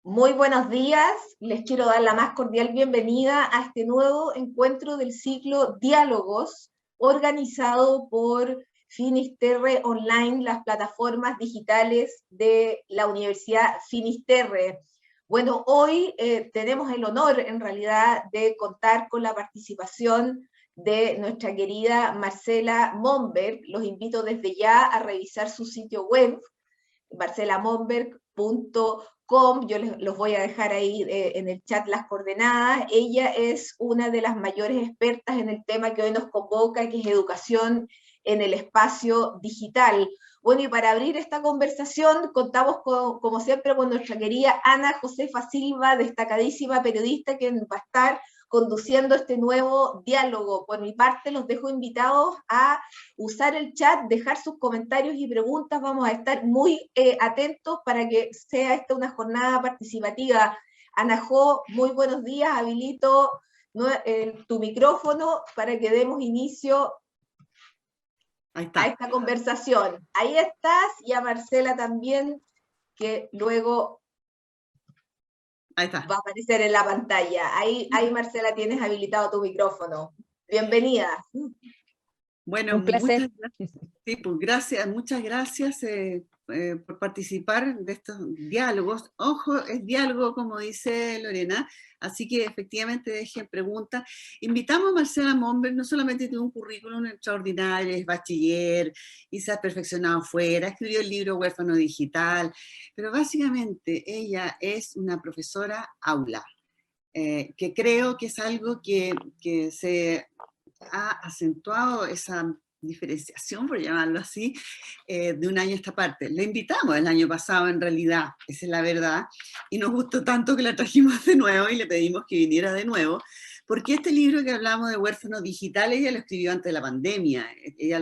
Muy buenos días, les quiero dar la más cordial bienvenida a este nuevo encuentro del ciclo Diálogos, organizado por Finisterre Online, las plataformas digitales de la Universidad Finisterre. Bueno, hoy tenemos el honor en realidad de contar con la participación de nuestra querida Marcela Momberg. Los invito desde ya a revisar su sitio web, marcelamomberg.com. Yo los voy a dejar ahí en el chat las coordenadas. Ella es una de las mayores expertas en el tema que hoy nos convoca, que es educación en el espacio digital. Bueno, y para abrir esta conversación contamos como siempre con nuestra querida Ana Josefa Silva, destacadísima periodista, que va a estar conduciendo este nuevo diálogo. Por mi parte, los dejo invitados a usar el chat, dejar sus comentarios y preguntas. Vamos a estar muy atentos para que sea esta una jornada participativa. Anajo, muy buenos días. Habilito tu micrófono para que demos inicio a esta conversación. Ahí estás, y a Marcela también, que luego va a aparecer en la pantalla. Ahí Marcela, tienes habilitado tu micrófono. Bienvenida. Bueno, un placer. Sí, pues gracias, muchas gracias por participar de estos diálogos. Ojo, es diálogo, como dice Lorena, así que efectivamente dejen preguntas. Invitamos a Marcela Momberg. No solamente tiene un currículum extraordinario, es bachiller y se ha perfeccionado fuera, escribió el libro Huérfano Digital, pero básicamente ella es una profesora aula, que creo que es algo que se ha acentuado esa diferenciación, por llamarlo así, de un año a esta parte. La invitamos el año pasado, en realidad, esa es la verdad, y nos gustó tanto que la trajimos de nuevo y le pedimos que viniera de nuevo, porque este libro que hablamos de Huérfano Digital, ella lo escribió antes de la pandemia. Ella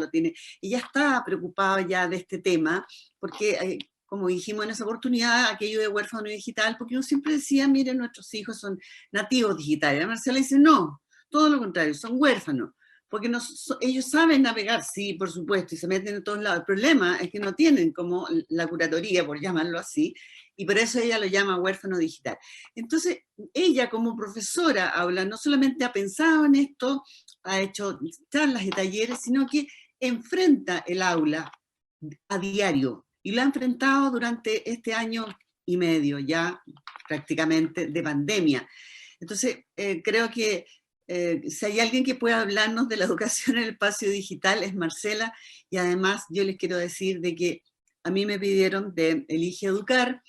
está preocupada ya de este tema, porque como dijimos en esa oportunidad, aquello de huérfano digital, porque uno siempre decía, miren, nuestros hijos son nativos digitales. Marcela dice, no, todo lo contrario, son huérfanos, porque ellos saben navegar, sí, por supuesto, y se meten en todos lados. El problema es que no tienen como la curatoría, por llamarlo así, y por eso ella lo llama huérfano digital. Entonces, ella como profesora habla, no solamente ha pensado en esto, ha hecho charlas y talleres, sino que enfrenta el aula a diario, y lo ha enfrentado durante este año y medio ya prácticamente de pandemia. Entonces, creo que si hay alguien que pueda hablarnos de la educación en el espacio digital es Marcela, y además yo les quiero decir de que a mí me pidieron de Elige Educar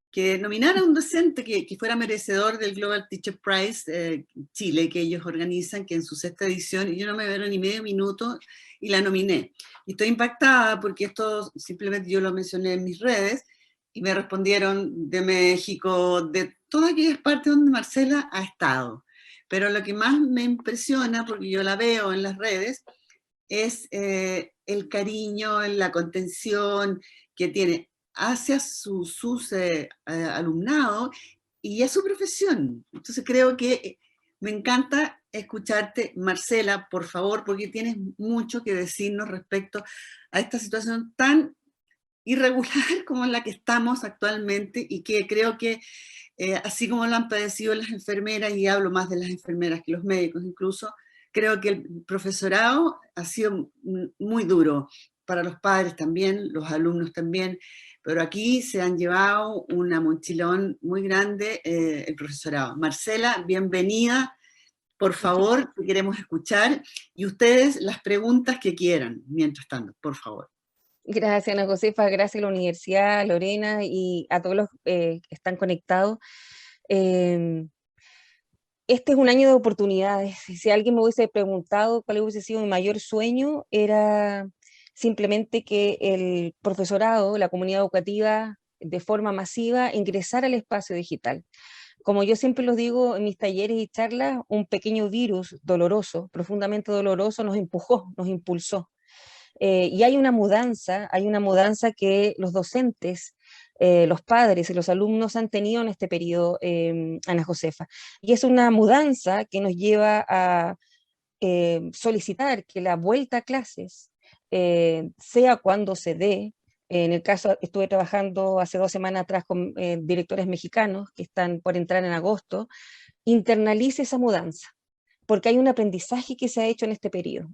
que nominara a un docente que fuera merecedor del Global Teacher Prize Chile, que ellos organizan, que en su 6ª edición, y yo no me veo ni medio minuto, y la nominé. Y estoy impactada porque esto simplemente yo lo mencioné en mis redes, y me respondieron de México, de todas aquellas partes donde Marcela ha estado. Pero lo que más me impresiona, porque yo la veo en las redes, es el cariño, la contención que tiene hacia sus alumnados y a su profesión. Entonces creo que me encanta escucharte, Marcela, por favor, porque tienes mucho que decirnos respecto a esta situación tan irregular como en la que estamos actualmente, y que creo que así como lo han padecido las enfermeras, y hablo más de las enfermeras que los médicos incluso, creo que el profesorado ha sido muy duro para los padres también, los alumnos también, pero aquí se han llevado una mochilón muy grande el profesorado. Marcela, bienvenida, por favor, te queremos escuchar, y ustedes las preguntas que quieran, mientras tanto, por favor. Gracias, Ana Josefa, gracias a la universidad, a Lorena y a todos los que están conectados. Este es un año de oportunidades. Si alguien me hubiese preguntado cuál hubiese sido mi mayor sueño, era simplemente que el profesorado, la comunidad educativa, de forma masiva, ingresara al espacio digital. Como yo siempre lo digo en mis talleres y charlas, un pequeño virus doloroso, profundamente doloroso, nos empujó, nos impulsó. Y hay una mudanza que los docentes, los padres y los alumnos han tenido en este periodo, Ana Josefa. Y es una mudanza que nos lleva a solicitar que la vuelta a clases, sea cuando se dé, En el caso, estuve trabajando hace 2 semanas atrás con directores mexicanos que están por entrar en agosto. Internalice esa mudanza, porque hay un aprendizaje que se ha hecho en este periodo.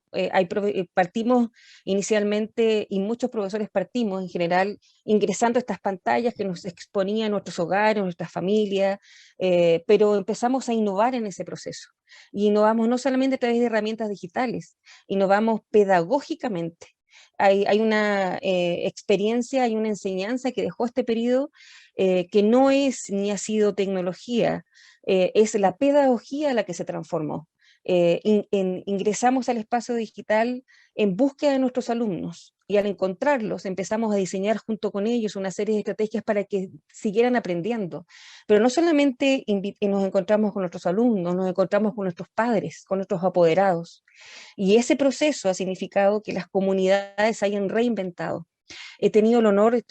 Partimos inicialmente, y muchos profesores partimos en general, ingresando a estas pantallas que nos exponían a nuestros hogares, nuestras familias, pero empezamos a innovar en ese proceso. Y innovamos no solamente a través de herramientas digitales, innovamos pedagógicamente. Hay una experiencia, hay una enseñanza que dejó este periodo que no es ni ha sido tecnología, es la pedagogía la que se transformó. Ingresamos al espacio digital en búsqueda de nuestros alumnos y al encontrarlos empezamos a diseñar junto con ellos una serie de estrategias para que siguieran aprendiendo. Pero no solamente nos encontramos con nuestros alumnos, nos encontramos con nuestros padres, con nuestros apoderados. Y ese proceso ha significado que las comunidades se hayan reinventado. He tenido el honor,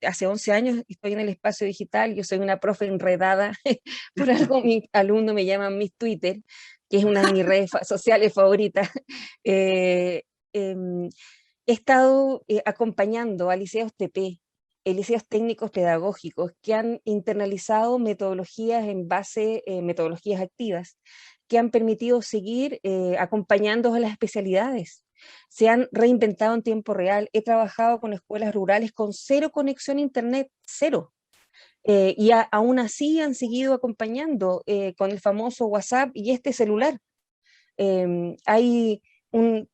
hace 11 años estoy en el espacio digital, yo soy una profe enredada, por algo mis alumnos me llaman Miss Twitter, que es una de mis redes sociales favoritas. He estado acompañando a liceos TP, liceos técnicos pedagógicos, que han internalizado metodologías metodologías activas, que han permitido seguir acompañando a las especialidades. Se han reinventado en tiempo real. He trabajado con escuelas rurales con cero conexión a internet, cero. Y aún así han seguido acompañando con el famoso WhatsApp y este celular. Hay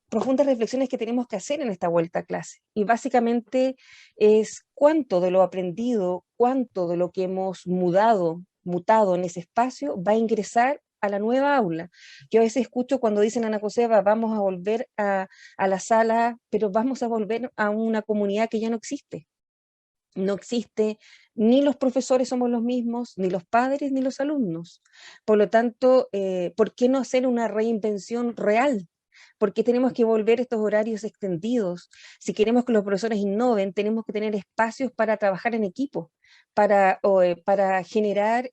profundas reflexiones que tenemos que hacer en esta vuelta a clase. Y básicamente es cuánto de lo aprendido, cuánto de lo que hemos mutado en ese espacio va a ingresar a la nueva aula. Yo a veces escucho cuando dicen, Ana Joseba, vamos a volver a la sala, pero vamos a volver a una comunidad que ya no existe. No existe, ni los profesores somos los mismos, ni los padres, ni los alumnos. Por lo tanto, ¿por qué no hacer una reinvención real? ¿Por qué tenemos que volver estos horarios extendidos? Si queremos que los profesores innoven, tenemos que tener espacios para trabajar en equipo, para generar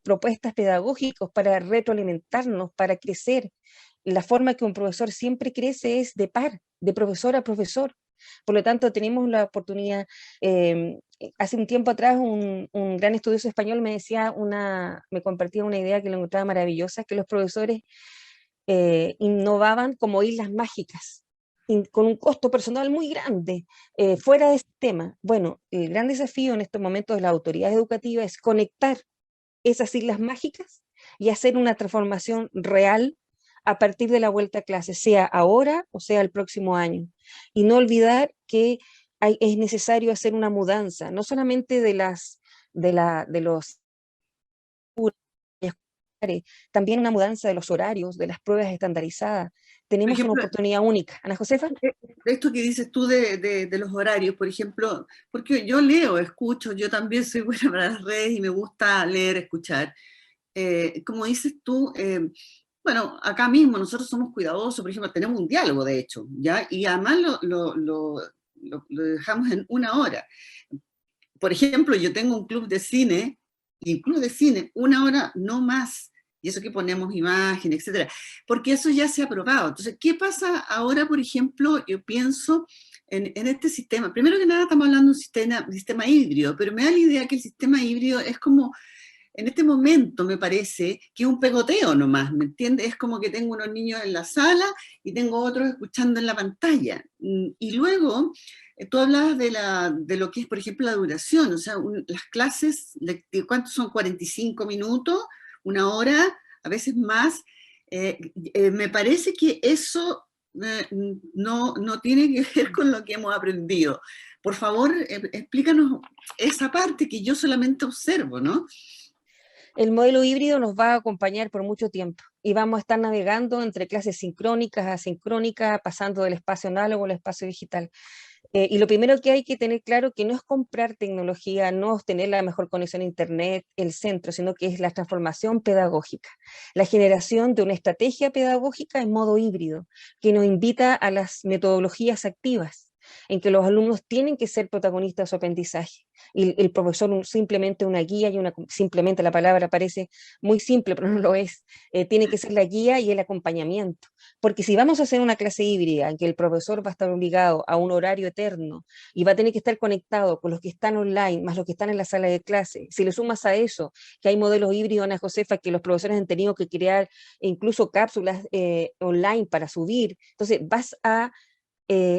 propuestas pedagógicas, para retroalimentarnos, para crecer. La forma que un profesor siempre crece es de par, de profesor a profesor. Por lo tanto, tenemos la oportunidad, hace un tiempo atrás un gran estudioso español me compartía una idea que lo encontraba maravillosa, que los profesores innovaban como islas mágicas, con un costo personal muy grande, fuera de este tema. Bueno, el gran desafío en estos momentos de la autoridad educativa es conectar esas islas mágicas y hacer una transformación real a partir de la vuelta a clase, sea ahora o sea el próximo año. Y no olvidar que es necesario hacer una mudanza, no solamente de los también una mudanza de los horarios, de las pruebas estandarizadas. Por Tenemos una ejemplo, oportunidad única. Ana Josefa. esto que dices tú de los horarios, por ejemplo, porque yo leo, escucho, yo también soy buena para las redes y me gusta leer, escuchar. Como dices tú, bueno, acá mismo nosotros somos cuidadosos, por ejemplo, tenemos un diálogo, de hecho, ¿ya? Y además lo dejamos en 1 hora. Por ejemplo, yo tengo un club de cine, y el club de cine, 1 hora, no más, y eso que ponemos imágenes, etcétera, porque eso ya se ha probado. Entonces, ¿qué pasa ahora, por ejemplo? Yo pienso en este sistema. Primero que nada, estamos hablando de un sistema híbrido, pero me da la idea que el sistema híbrido es como, en este momento me parece que es un pegoteo nomás, ¿me entiendes? Es como que tengo unos niños en la sala y tengo otros escuchando en la pantalla. Y luego, tú hablabas de lo que es, por ejemplo, la duración, o sea, las clases, ¿cuántos son? 45 minutos, 1 hora, a veces más. Me parece que eso no tiene que ver con lo que hemos aprendido. Por favor, explícanos esa parte que yo solamente observo, ¿no? El modelo híbrido nos va a acompañar por mucho tiempo y vamos a estar navegando entre clases sincrónicas, asincrónicas, pasando del espacio análogo al espacio digital. Y lo primero que hay que tener claro que no es comprar tecnología, no es tener la mejor conexión a internet, el centro, sino que es la transformación pedagógica, la generación de una estrategia pedagógica en modo híbrido, que nos invita a las metodologías activas, en que los alumnos tienen que ser protagonistas de su aprendizaje. Y el profesor simplemente una guía, simplemente la palabra parece muy simple, pero no lo es. Tiene que ser la guía y el acompañamiento. Porque si vamos a hacer una clase híbrida en que el profesor va a estar obligado a un horario eterno y va a tener que estar conectado con los que están online, más los que están en la sala de clase, si le sumas a eso que hay modelos híbridos, Ana Josefa, que los profesores han tenido que crear incluso cápsulas online para subir, entonces vas a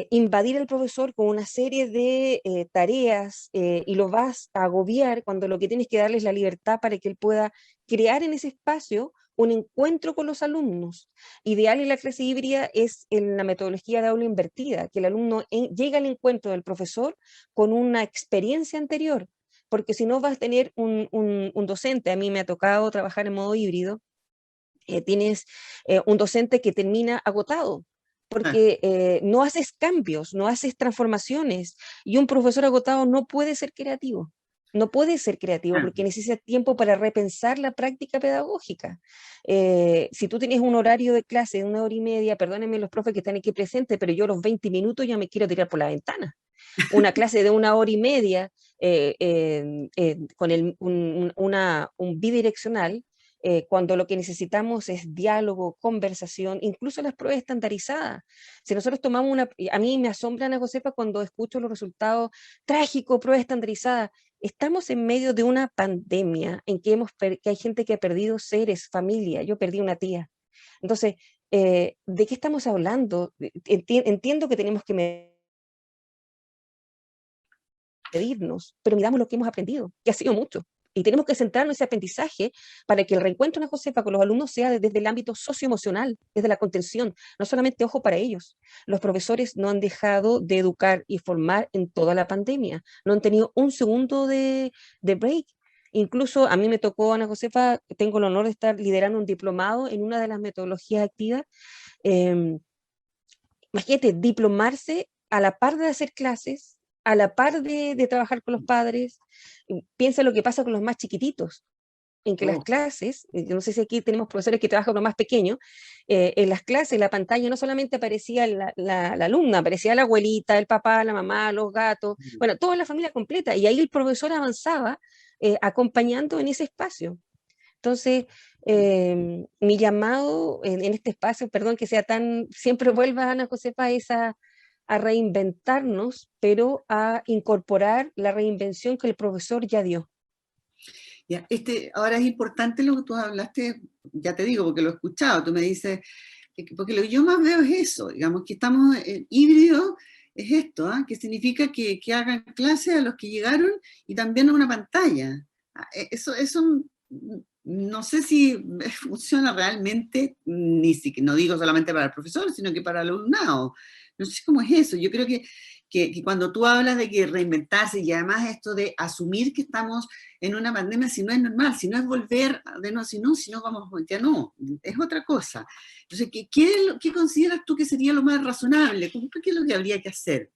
invadir al profesor con una serie de tareas y lo vas a agobiar cuando lo que tienes que darle es la libertad para que él pueda crear en ese espacio un encuentro con los alumnos. Ideal en la clase híbrida es en la metodología de aula invertida, que el alumno llega al encuentro del profesor con una experiencia anterior, porque si no vas a tener un docente, a mí me ha tocado trabajar en modo híbrido, tienes un docente que termina agotado, porque no haces cambios, no haces transformaciones, y un profesor agotado no puede ser creativo. No puede ser creativo porque necesita tiempo para repensar la práctica pedagógica. Si tú tienes un horario de clase de 1 hora y media, perdónenme los profes que están aquí presentes, pero yo a los 20 minutos ya me quiero tirar por la ventana. Una clase de 1 hora y media con un bidireccional, cuando lo que necesitamos es diálogo, conversación, incluso las pruebas estandarizadas. Si nosotros tomamos a mí me asombra, Ana Josefa, cuando escucho los resultados trágicos, pruebas estandarizadas. Estamos en medio de una pandemia en que, que hay gente que ha perdido seres, familia. Yo perdí una tía. Entonces, ¿de qué estamos hablando? Entiendo que tenemos que medirnos, pero miramos lo que hemos aprendido, que ha sido mucho. Y tenemos que centrarnos en ese aprendizaje para que el reencuentro, Ana Josefa, con los alumnos sea desde el ámbito socioemocional, desde la contención, no solamente ojo para ellos. Los profesores no han dejado de educar y formar en toda la pandemia, no han tenido un segundo de break. Incluso a mí me tocó, Ana Josefa, tengo el honor de estar liderando un diplomado en una de las metodologías activas. Imagínate, diplomarse a la par de hacer clases, a la par de trabajar con los padres. Piensa lo que pasa con los más chiquititos, en que las clases, yo no sé si aquí tenemos profesores que trabajan con los más pequeños, en las clases, la pantalla no solamente aparecía la alumna, aparecía la abuelita, el papá, la mamá, los gatos, bueno, toda la familia completa, y ahí el profesor avanzaba acompañando en ese espacio. Entonces, mi llamado en este espacio, perdón que sea tan, siempre vuelva, Ana Josefa, es a reinventarnos, pero a incorporar la reinvención que el profesor ya dio. Ya, ahora es importante lo que tú hablaste, ya te digo, porque lo he escuchado, tú me dices, porque lo que yo más veo es eso, digamos, que estamos en híbrido, es esto, que significa que hagan clase a los que llegaron y también a una pantalla. Eso no sé si funciona realmente, no digo solamente para el profesor, sino que para el alumnado. No sé cómo es eso. Yo creo que cuando tú hablas de que reinventarse y además esto de asumir que estamos en una pandemia, si no es normal, si no es volver de no, si no vamos, ya no, es otra cosa. Entonces, ¿qué consideras tú que sería lo más razonable? ¿Qué es lo que habría que hacer?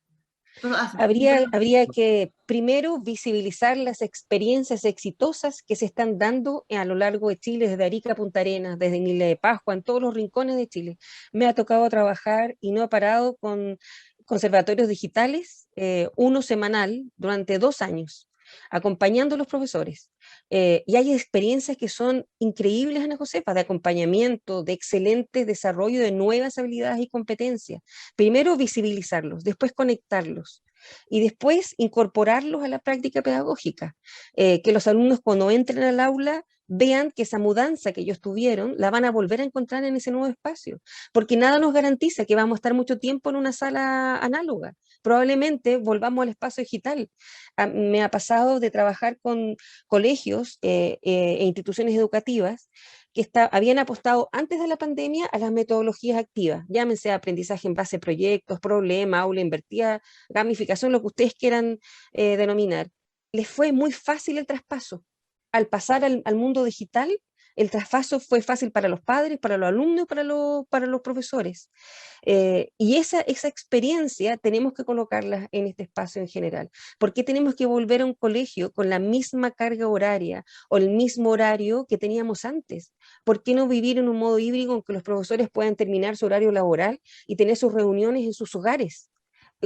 Habría que primero visibilizar las experiencias exitosas que se están dando a lo largo de Chile, desde Arica a Punta Arenas, desde Isla de Pascua, en todos los rincones de Chile. Me ha tocado trabajar y no he parado con conservatorios digitales, uno semanal, durante 2 años, acompañando a los profesores. Y hay experiencias que son increíbles, Ana Josefa, de acompañamiento, de excelente desarrollo de nuevas habilidades y competencias. Primero visibilizarlos, después conectarlos y después incorporarlos a la práctica pedagógica. Que los alumnos cuando entren al aula vean que esa mudanza que ellos tuvieron la van a volver a encontrar en ese nuevo espacio, porque nada nos garantiza que vamos a estar mucho tiempo en una sala análoga. Probablemente volvamos al espacio digital. Me ha pasado de trabajar con colegios e instituciones educativas que habían apostado antes de la pandemia a las metodologías activas, llámense aprendizaje en base a proyectos, problemas, aula invertida, gamificación, lo que ustedes quieran denominar. Les fue muy fácil el traspaso. Al pasar al mundo digital, el traspaso fue fácil para los padres, para los alumnos y para los profesores. Y esa experiencia tenemos que colocarla en este espacio en general. ¿Por qué tenemos que volver a un colegio con la misma carga horaria o el mismo horario que teníamos antes? ¿Por qué no vivir en un modo híbrido en que los profesores puedan terminar su horario laboral y tener sus reuniones en sus hogares?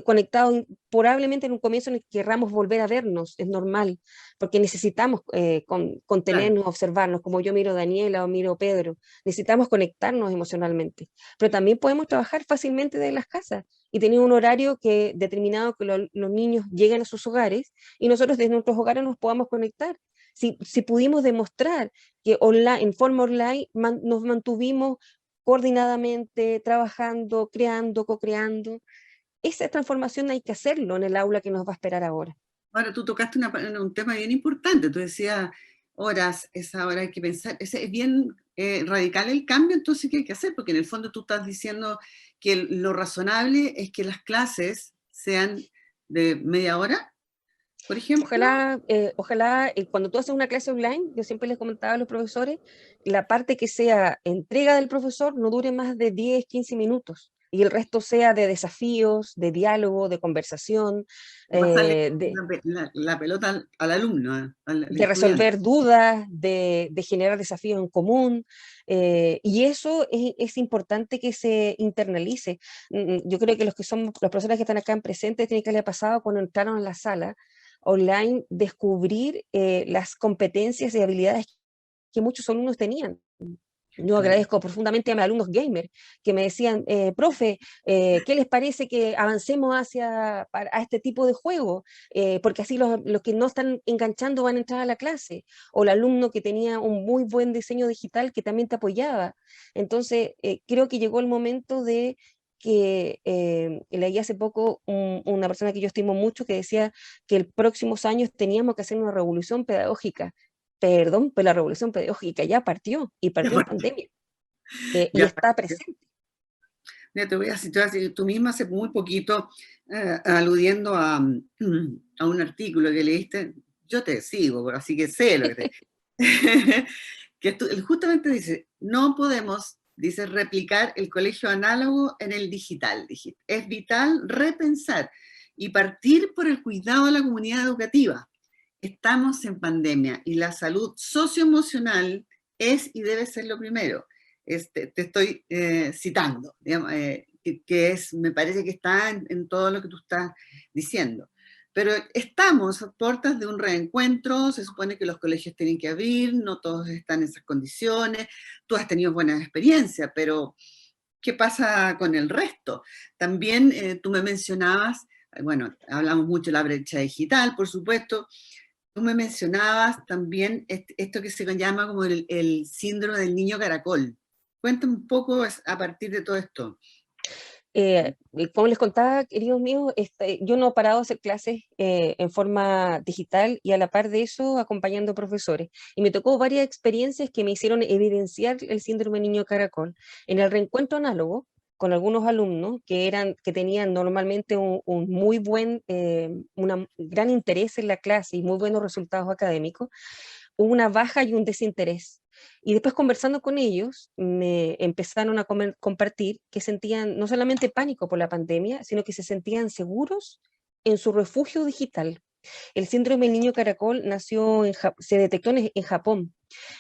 conectados, probablemente en un comienzo en el que querramos volver a vernos, es normal, porque necesitamos Claro. contenernos, observarnos, como yo miro a Daniela o miro a Pedro, necesitamos conectarnos emocionalmente, pero también podemos trabajar fácilmente de las casas y tener un horario que, determinado que los niños lleguen a sus hogares y nosotros desde nuestros hogares nos podamos conectar. Si pudimos demostrar que online, en forma online nos mantuvimos coordinadamente, trabajando, creando, co-creando, esa transformación hay que hacerlo en el aula que nos va a esperar ahora. Ahora, tú tocaste un tema bien importante, tú decías horas, esa hora hay que pensar, es bien radical el cambio, entonces, ¿qué hay que hacer? Porque en el fondo tú estás diciendo que lo razonable es que las clases sean de media hora, por ejemplo. Ojalá cuando tú haces una clase online, yo siempre les comentaba a los profesores, la parte que sea entrega del profesor no dure más de 10, 15 minutos y el resto sea de desafíos, de diálogo, de conversación, Pasarle de, la pelota al alumno, al de estudiante. resolver dudas, de generar desafíos en común, y eso es importante que se internalice. Yo creo que los que son, las personas que están acá en presente, tienen que haberle pasado cuando entraron en la sala online, descubrir las competencias y habilidades que muchos alumnos tenían. Yo Claro. agradezco profundamente a mis alumnos gamer que me decían, profe, ¿qué les parece que avancemos a este tipo de juego? Porque así los que no están enganchando van a entrar a la clase. O el alumno que tenía un muy buen diseño digital que también te apoyaba. Entonces, creo que llegó el momento de que leí hace poco una persona que yo estimo mucho que decía que el próximos años teníamos que hacer una revolución pedagógica. Perdón, pero la revolución pedagógica ya partió y partió en pandemia y Ya, está presente. ya te voy a decir, tú misma hace muy poquito, aludiendo a un artículo que leíste, yo te sigo, así que sé lo que te... que justamente dice, no podemos, dice, replicar el colegio análogo en el digital. Es vital repensar y partir por el cuidado de la comunidad educativa. Estamos en pandemia y la salud socioemocional es y debe ser lo primero. Te estoy citando, digamos, que me parece que está en todo lo que tú estás diciendo. Pero estamos a puertas de un reencuentro, se supone que los colegios tienen que abrir, no todos están en esas condiciones, tú has tenido buenas experiencias, pero ¿qué pasa con el resto? También tú me mencionabas, bueno, hablamos mucho de la brecha digital, por supuesto, tú me mencionabas también esto que se llama como el síndrome del niño caracol. Cuéntame un poco a partir de todo esto. Como les contaba, queridos míos, yo no he parado de hacer clases en forma digital y a la par de eso acompañando profesores. Y me tocó varias experiencias que me hicieron evidenciar el síndrome niño caracol. En el reencuentro análogo, con algunos alumnos que tenían normalmente un muy buen, un gran interés en la clase y muy buenos resultados académicos, hubo una baja y un desinterés. Y después conversando con ellos, me empezaron a compartir que sentían no solamente pánico por la pandemia, sino que se sentían seguros en su refugio digital. El síndrome del niño caracol se detectó en Japón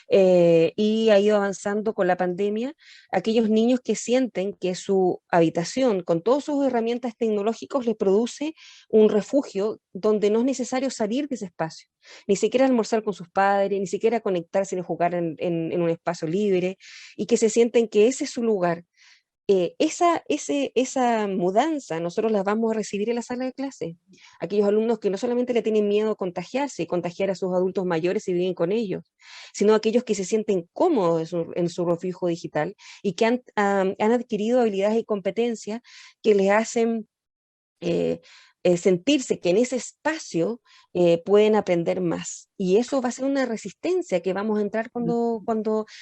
y ha ido avanzando con la pandemia. Aquellos niños que sienten que su habitación, con todas sus herramientas tecnológicas, les produce un refugio donde no es necesario salir de ese espacio, ni siquiera almorzar con sus padres, ni siquiera conectarse ni jugar en un espacio libre, y que se sienten que ese es su lugar. Esa mudanza nosotros la vamos a recibir en la sala de clase. Aquellos alumnos que no solamente le tienen miedo a contagiarse y contagiar a sus adultos mayores si viven con ellos, sino aquellos que se sienten cómodos en su refugio digital y que han adquirido habilidades y competencias que les hacen eh, sentirse que en ese espacio pueden aprender más. Y eso va a ser una resistencia que vamos a entrar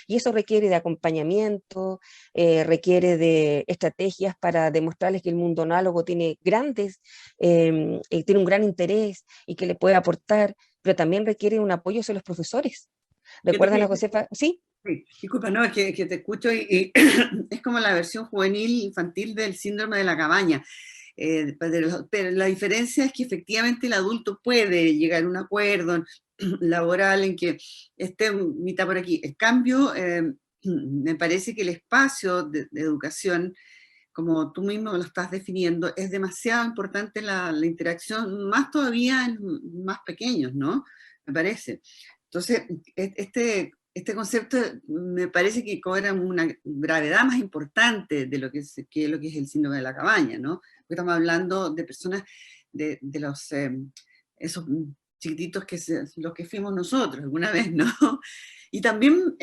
y eso requiere de acompañamiento, requiere de estrategias para demostrarles que el mundo análogo tiene un gran interés y que le puede aportar, pero también requiere un apoyo hacia los profesores. ¿Qué te- ¿Recuerdan a qué- Josefa? Sí. Sí, disculpa, no, es que te escucho y es como la versión juvenil infantil del síndrome de la cabaña. Pero la diferencia es que efectivamente el adulto puede llegar a un acuerdo laboral en que esté mitad por aquí. El cambio, me parece que el espacio de educación como tú mismo lo estás definiendo, es demasiado importante la interacción, más todavía en más pequeños, ¿no? Me parece. Entonces, este concepto me parece que cobra una gravedad más importante de lo que es el síndrome de la cabaña, ¿no? Porque estamos hablando de personas, de los, esos chiquititos los que fuimos nosotros alguna vez, ¿no? Y también,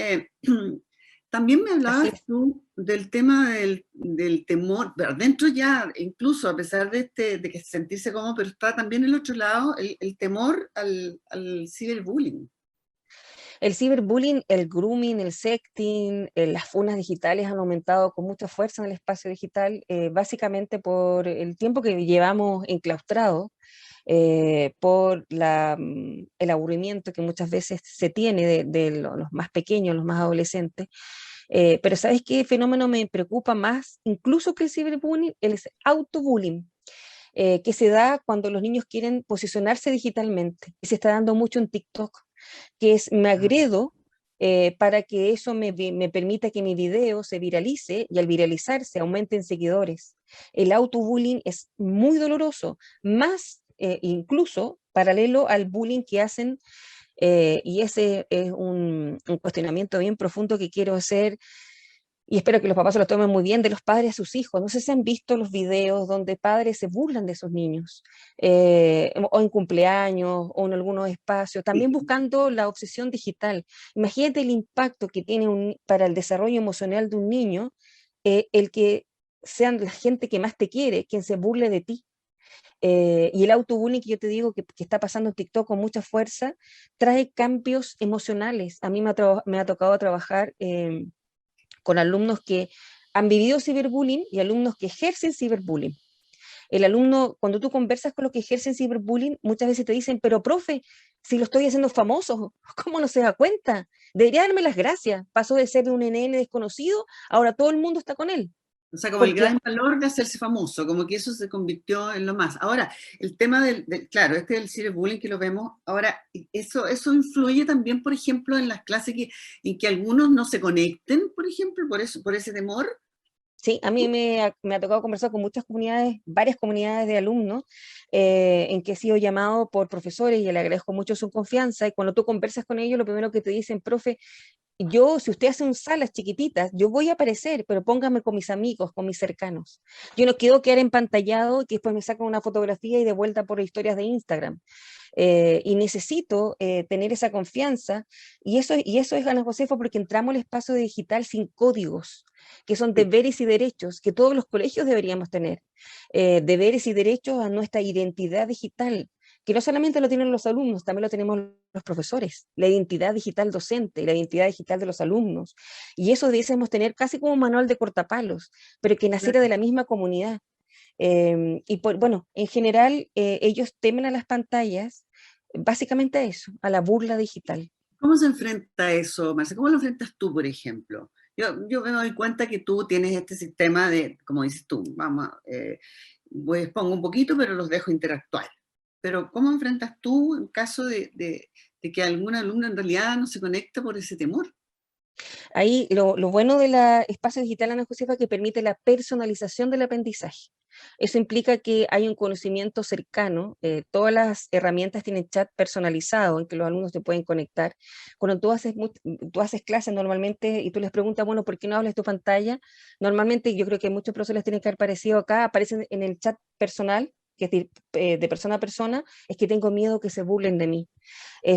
también me Así hablabas es. tú del tema del temor, pero dentro ya, incluso a pesar de que sentirse cómodo, pero está también el otro lado, el temor al ciberbullying. El ciberbullying, el grooming, el sexting, las funas digitales han aumentado con mucha fuerza en el espacio digital, básicamente por el tiempo que llevamos enclaustrados, por el aburrimiento que muchas veces se tiene de los más pequeños, los más adolescentes. Pero ¿sabes qué fenómeno me preocupa más, incluso que el ciberbullying? El autobullying, que se da cuando los niños quieren posicionarse digitalmente. Y se está dando mucho en TikTok, que es me agredo para que eso me permita que mi video se viralice y al viralizarse aumenten seguidores. El autobullying es muy doloroso, más incluso paralelo al bullying que hacen, y ese es un cuestionamiento bien profundo que quiero hacer y espero que los papás se lo tomen muy bien, de los padres a sus hijos. No sé si han visto los videos donde padres se burlan de sus niños, o en cumpleaños, o en algunos espacios, también buscando la obsesión digital. Imagínate el impacto que tiene para el desarrollo emocional de un niño, el que sean la gente que más te quiere, quien se burle de ti. Y el autobullying que yo te digo que está pasando en TikTok con mucha fuerza, trae cambios emocionales. A mí me ha tocado trabajar con alumnos que han vivido ciberbullying y alumnos que ejercen ciberbullying. El alumno, cuando tú conversas con los que ejercen ciberbullying, muchas veces te dicen, pero profe, si lo estoy haciendo famoso, ¿cómo no se da cuenta? Debería darme las gracias. Pasó de ser un NN desconocido, ahora todo el mundo está con él. O sea, como el Porque gran valor de hacerse famoso, como que eso se convirtió en lo más. Ahora, el tema claro, este del ciberbullying que lo vemos, ahora, eso influye también, por ejemplo, en las clases en que algunos no se conecten, por ejemplo, por ese temor. sí, a mí me ha tocado conversar con muchas comunidades, varias comunidades de alumnos, en que he sido llamado por profesores y le agradezco mucho su confianza. Y cuando tú conversas con ellos, lo primero que te dicen, profe, yo, si usted hace un salas chiquititas, yo voy a aparecer, pero póngame con mis amigos, con mis cercanos. Yo no quiero quedar empantallado y que después me sacan una fotografía y de vuelta por historias de Instagram. Y necesito tener esa confianza. Y eso es, Ana Josefa, porque entramos al espacio digital sin códigos, que son deberes y derechos que todos los colegios deberíamos tener. Deberes y derechos a nuestra identidad digital, que no solamente lo tienen los alumnos, también lo tenemos los profesores, la identidad digital docente, la identidad digital de los alumnos. Y eso debiésemos tener casi como un manual de cortapalos, pero que naciera de la misma comunidad. Bueno, en general, ellos temen a las pantallas, básicamente a eso, a la burla digital. ¿Cómo se enfrenta eso, Marcia? ¿Cómo lo enfrentas tú, por ejemplo? Yo me doy cuenta que tú tienes este sistema de, como dices tú, vamos, pues pongo un poquito, pero los dejo interactuar. Pero ¿cómo enfrentas tú en caso de que algún alumno en realidad no se conecta por ese temor? Ahí lo bueno de la espacio digital, Ana Josefa, que permite la personalización del aprendizaje. Eso implica que hay un conocimiento cercano, todas las herramientas tienen chat personalizado en que los alumnos se pueden conectar. Cuando tú haces clases normalmente y tú les preguntas, bueno, ¿por qué no hablas tu pantalla? Normalmente yo creo que muchos profesores les tienen que haber parecido acá, aparecen en el chat personal, que es decir, de persona a persona, es que tengo miedo que se burlen de mí.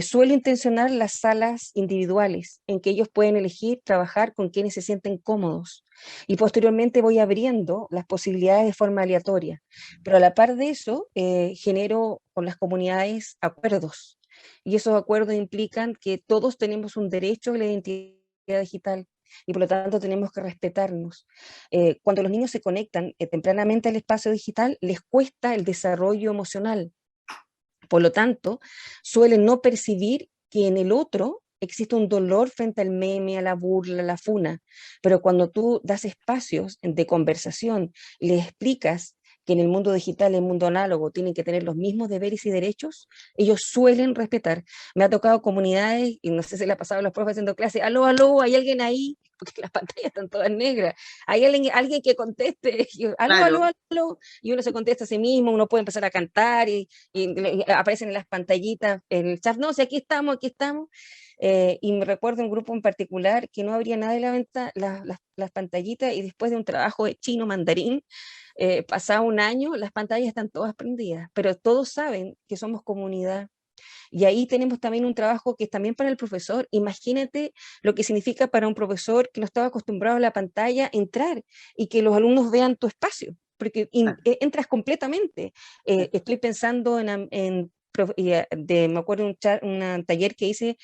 Suelo intencionar las salas individuales en que ellos pueden elegir trabajar con quienes se sienten cómodos y posteriormente voy abriendo las posibilidades de forma aleatoria. Pero a la par de eso, genero con las comunidades acuerdos y esos acuerdos implican que todos tenemos un derecho a la identidad digital y por lo tanto tenemos que respetarnos. Cuando los niños se conectan tempranamente al espacio digital, les cuesta el desarrollo emocional. Por lo tanto, suelen no percibir que en el otro existe un dolor frente al meme, a la burla, a la funa. Pero cuando tú das espacios de conversación, le explicas que en el mundo digital, en el mundo análogo, tienen que tener los mismos deberes y derechos, ellos suelen respetar. Me ha tocado comunidades, y no sé si le ha pasado a los profes haciendo clase, aló, aló, ¿hay alguien ahí? Porque las pantallas están todas negras. ¿Hay alguien que conteste? Y yo, aló, aló, Claro, aló. Y uno se contesta a sí mismo, uno puede empezar a cantar y aparecen en las pantallitas, en el chat, no, si aquí estamos, aquí estamos. Y me recuerdo un grupo en particular que no abría nada de la venta, las pantallitas, y después de un trabajo de chino mandarín, pasado un año, las pantallas están todas prendidas, pero todos saben que somos comunidad. Y ahí tenemos también un trabajo que es también para el profesor. Imagínate lo que significa para un profesor que no estaba acostumbrado a la pantalla entrar y que los alumnos vean tu espacio, porque claro, entras completamente. claro. Estoy pensando me acuerdo un taller que hice.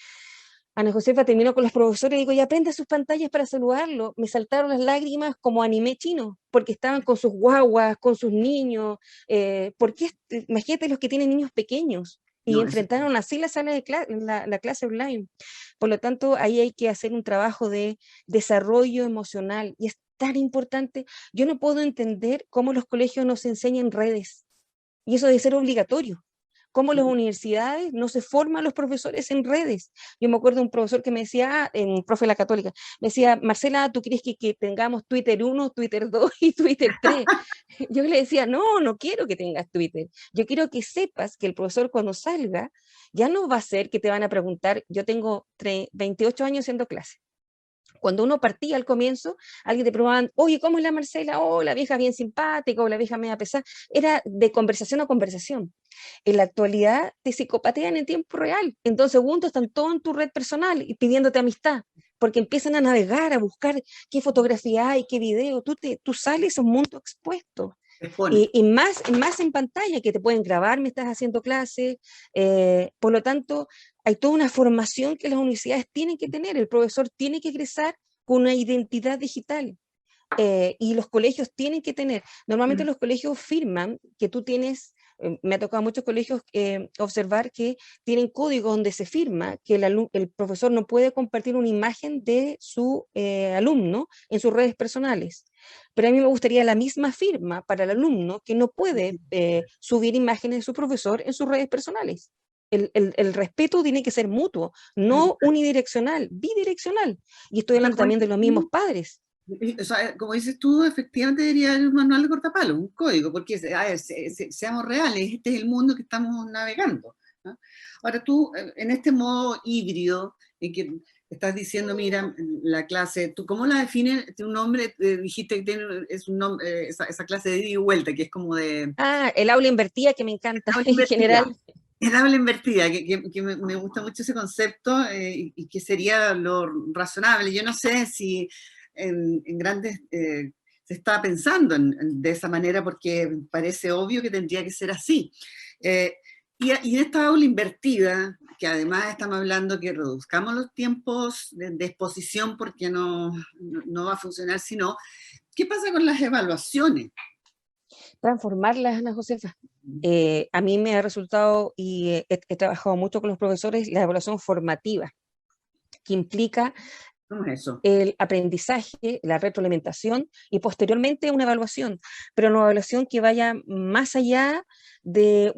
Ana Josefa terminó con los profesores y digo, ya prende sus pantallas para saludarlo. Me saltaron las lágrimas como anime chino, porque estaban con sus guaguas, con sus niños. Porque imagínate los que tienen niños pequeños y No, eso, enfrentaron así la sala de la clase online. Por lo tanto, ahí hay que hacer un trabajo de desarrollo emocional y es tan importante. Yo no puedo entender cómo los colegios nos enseñan redes y eso debe ser obligatorio. Cómo las universidades no se forman los profesores en redes. Yo me acuerdo de un profesor que me decía, un profe de la Católica, me decía, Marcela, ¿tú quieres que tengamos Twitter 1, Twitter 2 y Twitter 3? Yo le decía, no, no quiero que tengas Twitter. Yo quiero que sepas que el profesor cuando salga ya no va a ser que te van a preguntar, yo tengo 28 años haciendo clase. Cuando uno partía al comienzo, alguien te preguntaban, oye, ¿cómo es la Marcela? Oh, la vieja bien simpática, o la vieja media pesada. Era de conversación a conversación. En la actualidad te psicopatean en tiempo real. En 2 segundos están todos en tu red personal y pidiéndote amistad, porque empiezan a navegar, a buscar qué fotografía hay, qué video. Tú sales a un mundo expuesto. te expone. Y más en pantalla, que te pueden grabar mientras haciendo clases. Por lo tanto, hay toda una formación que las universidades tienen que tener. El profesor tiene que egresar con una identidad digital. Y los colegios tienen que tener, normalmente los colegios firman que tú tienes, me ha tocado a muchos colegios observar que tienen código donde se firma que el profesor no puede compartir una imagen de su alumno en sus redes personales. Pero a mí me gustaría la misma firma para el alumno que no puede subir imágenes de su profesor en sus redes personales. El respeto tiene que ser mutuo, no unidireccional, bidireccional. Y estoy O sea, hablando también de los mismos padres. o sea, como dices tú, efectivamente debería haber un manual de cortapalos, un código, porque a ver, seamos reales, este es el mundo que estamos navegando, ¿no? Ahora tú, en este modo híbrido, en que estás diciendo, mira, la clase, ¿tú cómo la defines? Un nombre, dijiste que es un nombre, esa clase de ida y vuelta, que es como de El aula invertida que me encanta aula en invertida. general. El aula invertida, que me gusta mucho ese concepto, y que sería lo razonable. Yo no sé si en grandes se está pensando de esa manera, porque parece obvio que tendría que ser así. Eh, y en esta aula invertida, que además estamos hablando que reduzcamos los tiempos de exposición porque no va a funcionar si no, ¿qué pasa con las evaluaciones? Transformarlas, Ana Josefa. A mí me ha resultado, y he trabajado mucho con los profesores, la evaluación formativa, que implica ¿Cómo es eso? el aprendizaje, la retroalimentación y posteriormente una evaluación, pero una evaluación que vaya más allá de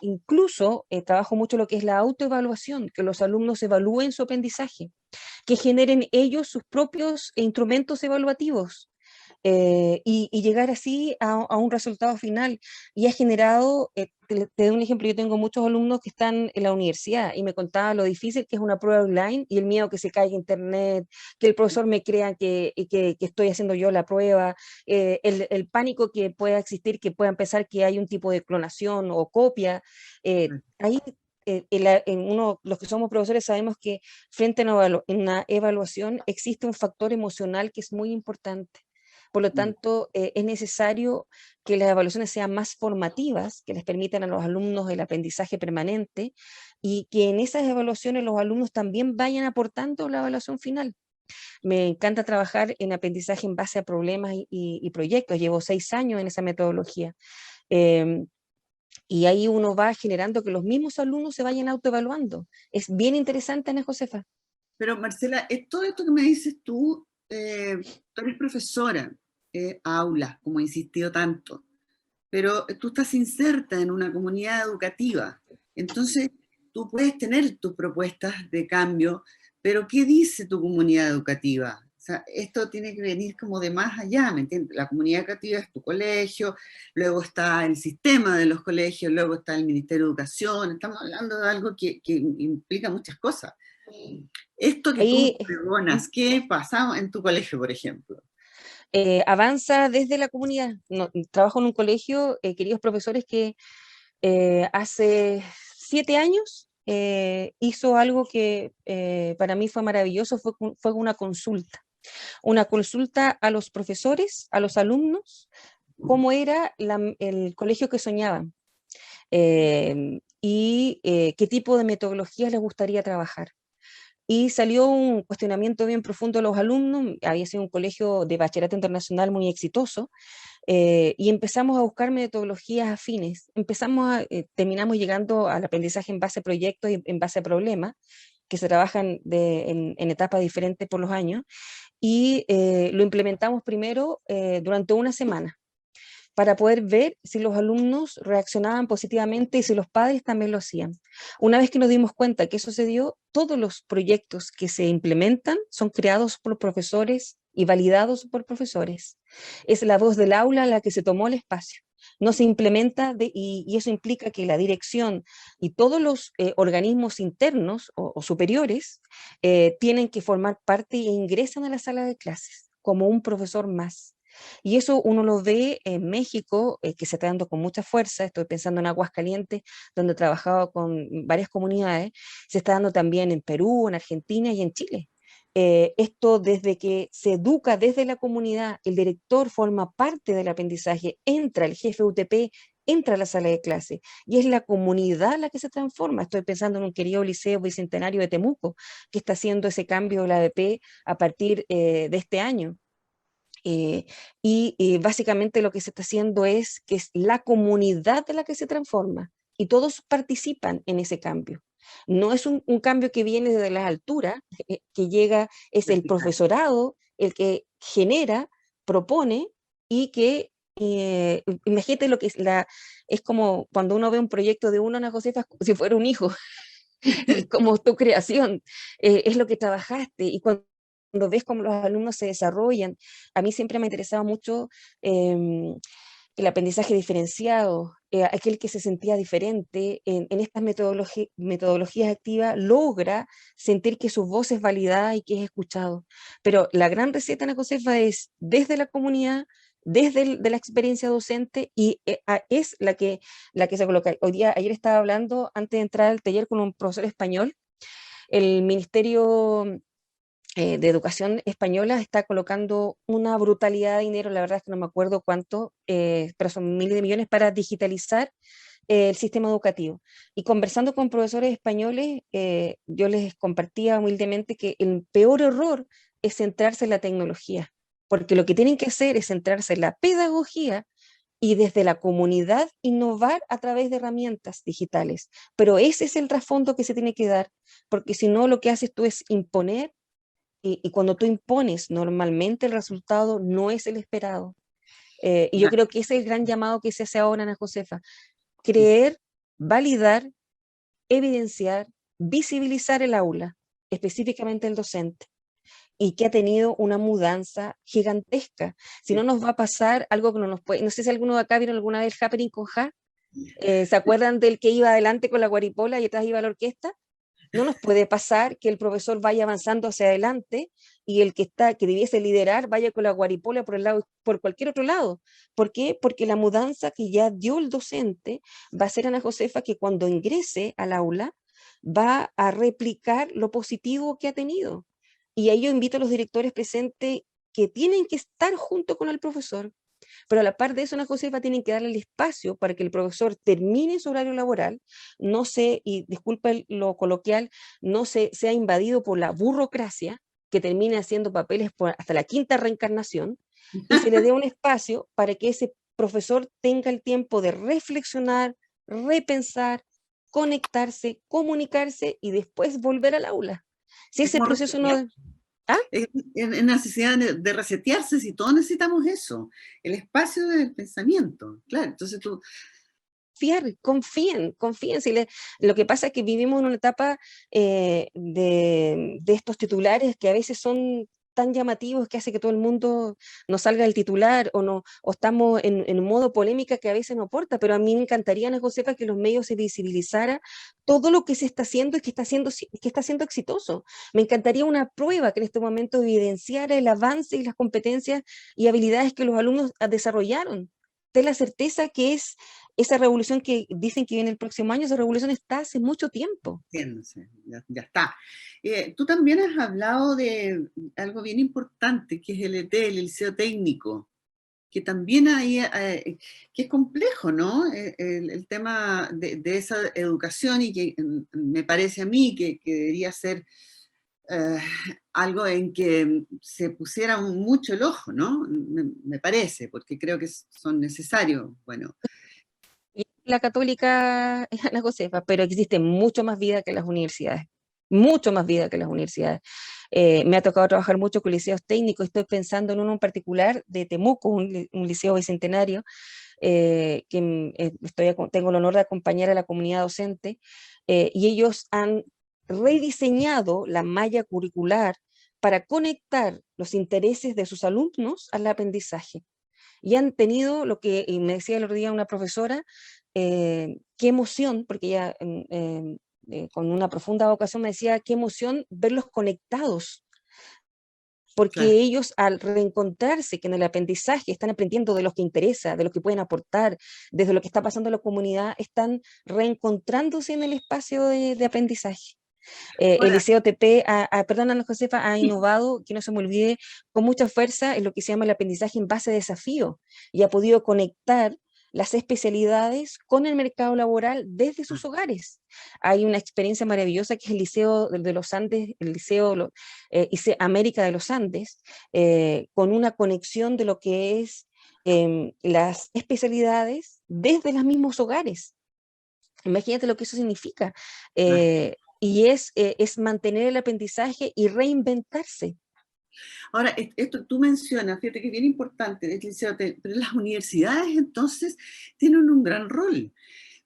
incluso trabajo mucho lo que es la autoevaluación, que los alumnos evalúen su aprendizaje, que generen ellos sus propios instrumentos evaluativos. Y llegar así a un resultado final. Y ha generado, te doy un ejemplo, yo tengo muchos alumnos que están en la universidad y me contaban lo difícil que es una prueba online y el miedo que se caiga internet, que el profesor me crea que estoy haciendo yo la prueba, el pánico que pueda existir, que pueda empezar que hay un tipo de clonación o copia. Ahí los que somos profesores sabemos que frente a una evaluación existe un factor emocional que es muy importante. Por lo tanto, es necesario que las evaluaciones sean más formativas, que les permitan a los alumnos el aprendizaje permanente y que en esas evaluaciones los alumnos también vayan aportando la evaluación final. Me encanta trabajar en aprendizaje en base a problemas y proyectos. Llevo 6 años en esa metodología. Em, y ahí uno va generando que los mismos alumnos se vayan autoevaluando. Es bien interesante, Ana Josefa. Pero Marcela, todo esto que me dices tú eres profesora, aula, como he insistido tanto. pero tú estás inserta en una comunidad educativa. Entonces, tú puedes tener tus propuestas de cambio, pero ¿qué dice tu comunidad educativa? O sea, esto tiene que venir como de más allá, ¿me entiendes? La comunidad educativa es tu colegio, luego está el sistema de los colegios, luego está el Ministerio de Educación, estamos hablando de algo que implica muchas cosas. Esto que tú Ahí pregonas, ¿qué pasa en tu colegio, por ejemplo? avanza desde la comunidad. Trabajo en un colegio, queridos profesores, que hace 7 años hizo algo que para mí fue maravilloso, fue una consulta a los profesores, a los alumnos, cómo era el colegio que soñaban y qué tipo de metodologías les gustaría trabajar. Y salió un cuestionamiento bien profundo de los alumnos, había sido un colegio de bachillerato internacional muy exitoso, y empezamos a buscar metodologías afines. Terminamos llegando al aprendizaje en base a proyectos y en base a problemas, que se trabajan en etapas diferentes por los años, y lo implementamos primero durante una semana para poder ver si los alumnos reaccionaban positivamente y si los padres también lo hacían. Una vez que nos dimos cuenta que eso se dio, todos los proyectos que se implementan son creados por profesores y validados por profesores. Es la voz del aula la que se tomó el espacio. No se implementa y eso implica que la dirección y todos los organismos internos o superiores tienen que formar parte e ingresan a la sala de clases como un profesor más. Y eso uno lo ve en México, que se está dando con mucha fuerza. Estoy pensando en Aguascalientes, donde he trabajado con varias comunidades. Se está dando también en Perú, en Argentina y en Chile. Esto desde que se educa desde la comunidad, el director forma parte del aprendizaje, entra el jefe UTP, entra a la sala de clase y es la comunidad la que se transforma. Estoy pensando en un querido liceo bicentenario de Temuco, que está haciendo ese cambio de la ADP a partir de este año. Básicamente lo que se está haciendo es que es la comunidad de la que se transforma y todos participan en ese cambio. No es un cambio que viene desde las alturas, que llega, es el Vertical. profesorado el que genera, propone y que, imagínate lo que es como cuando uno ve un proyecto de uno, Ana Josefa, si fuera un hijo, es como tu creación, es lo que trabajaste y cuando ves cómo los alumnos se desarrollan, a mí siempre me ha interesado mucho el aprendizaje diferenciado, aquel que se sentía diferente en estas metodologías activas logra sentir que su voz es validada y que es escuchado. Pero la gran receta, Ana Josefa, es desde la comunidad, de la experiencia docente y es la que se coloca. Ayer estaba hablando, antes de entrar al taller con un profesor español, el Ministerio de Educación Española está colocando una brutalidad de dinero, la verdad es que no me acuerdo cuánto, pero son miles de millones para digitalizar el sistema educativo. Y conversando con profesores españoles, yo les compartía humildemente que el peor error es centrarse en la tecnología, porque lo que tienen que hacer es centrarse en la pedagogía y desde la comunidad innovar a través de herramientas digitales. Pero ese es el trasfondo que se tiene que dar, porque si no lo que haces tú es imponer y cuando tú impones, normalmente el resultado no es el esperado. Y yo creo que ese es el gran llamado que se hace ahora, Ana Josefa. Creer, validar, evidenciar, visibilizar el aula, específicamente el docente, y que ha tenido una mudanza gigantesca. Si no nos va a pasar algo que no nos puede... No sé si alguno de acá vieron alguna vez el Happening con Ja. ¿Se acuerdan del que iba adelante con la guaripola y atrás iba la orquesta? No nos puede pasar que el profesor vaya avanzando hacia adelante y el que debiese liderar vaya con la guaripola por cualquier otro lado. ¿Por qué? Porque la mudanza que ya dio el docente va a ser, Ana Josefa, que cuando ingrese al aula va a replicar lo positivo que ha tenido. Y ahí yo invito a los directores presentes que tienen que estar junto con el profesor, pero a la par de eso, Ana Josefa, tienen que darle el espacio para que el profesor termine su horario laboral, no se, y disculpa lo coloquial, no se sea invadido por la burocracia, que termine haciendo papeles hasta la quinta reencarnación, y se le dé un espacio para que ese profesor tenga el tiempo de reflexionar, repensar, conectarse, comunicarse y después volver al aula. Si ese proceso no... ¿Ah? Es necesidad de resetearse, si todos necesitamos eso, el espacio del pensamiento, claro, entonces tú... Confíen. Lo que pasa es que vivimos en una etapa de estos titulares que a veces son tan llamativos que hace que todo el mundo nos salga el titular o, no, o estamos en un modo polémica que a veces no aporta, pero a mí me encantaría, Ana Josefa, que los medios se visibilizara todo lo que se está haciendo y que está siendo exitoso. Me encantaría una prueba que en este momento evidenciara el avance y las competencias y habilidades que los alumnos desarrollaron. Ten la certeza que es esa revolución que dicen que viene el próximo año, esa revolución está hace mucho tiempo. Ya está. Tú también has hablado de algo bien importante, que es el ET, el liceo técnico, que también hay, que es complejo, ¿no? El tema de esa educación y que me parece a mí que debería ser eh, algo en que se pusiera mucho el ojo, ¿no? Me parece, porque creo que son necesarios. Bueno, Y la católica es Ana Josefa, pero existe mucho más vida que las universidades, mucho más vida que las universidades. Me ha tocado trabajar mucho con liceos técnicos, estoy pensando en uno en particular de Temuco, un liceo bicentenario, tengo el honor de acompañar a la comunidad docente, y ellos han rediseñado la malla curricular para conectar los intereses de sus alumnos al aprendizaje. Y han tenido lo que, y me decía el otro día una profesora, qué emoción, porque ella con una profunda vocación me decía, qué emoción verlos conectados, porque claro. ellos al reencontrarse que en el aprendizaje están aprendiendo de lo que interesa, de lo que pueden aportar, desde lo que está pasando en la comunidad, están reencontrándose en el espacio de aprendizaje. El Ahora, Liceo TP, perdón, Ana Josefa, ha innovado, que no se me olvide, con mucha fuerza en lo que se llama el aprendizaje en base a desafío y ha podido conectar las especialidades con el mercado laboral desde sus hogares. Hay una experiencia maravillosa que es el Liceo de los Andes, el Liceo América de los Andes, con una conexión de lo que es las especialidades desde los mismos hogares. Imagínate lo que eso significa. Es mantener el aprendizaje y reinventarse. ahora, esto tú mencionas, fíjate que es bien importante, pero las universidades entonces tienen un gran rol,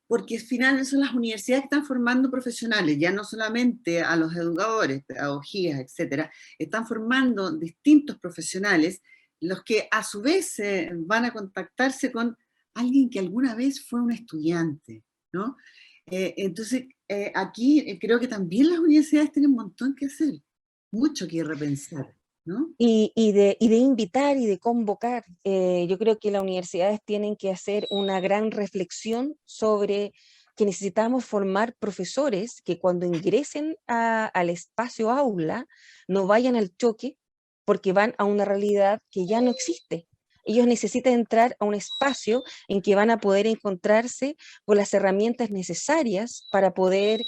porque al final son las universidades que están formando profesionales, ya no solamente a los educadores, pedagogías, etcétera, están formando distintos profesionales, los que a su vez van a contactarse con alguien que alguna vez fue un estudiante, ¿no? Entonces, aquí creo que también las universidades tienen un montón que hacer, mucho que repensar, ¿no? Y de invitar y de convocar. Yo creo que las universidades tienen que hacer una gran reflexión sobre que necesitamos formar profesores que cuando ingresen al espacio aula no vayan al choque porque van a una realidad que ya no existe. Ellos necesitan entrar a un espacio en que van a poder encontrarse con las herramientas necesarias para poder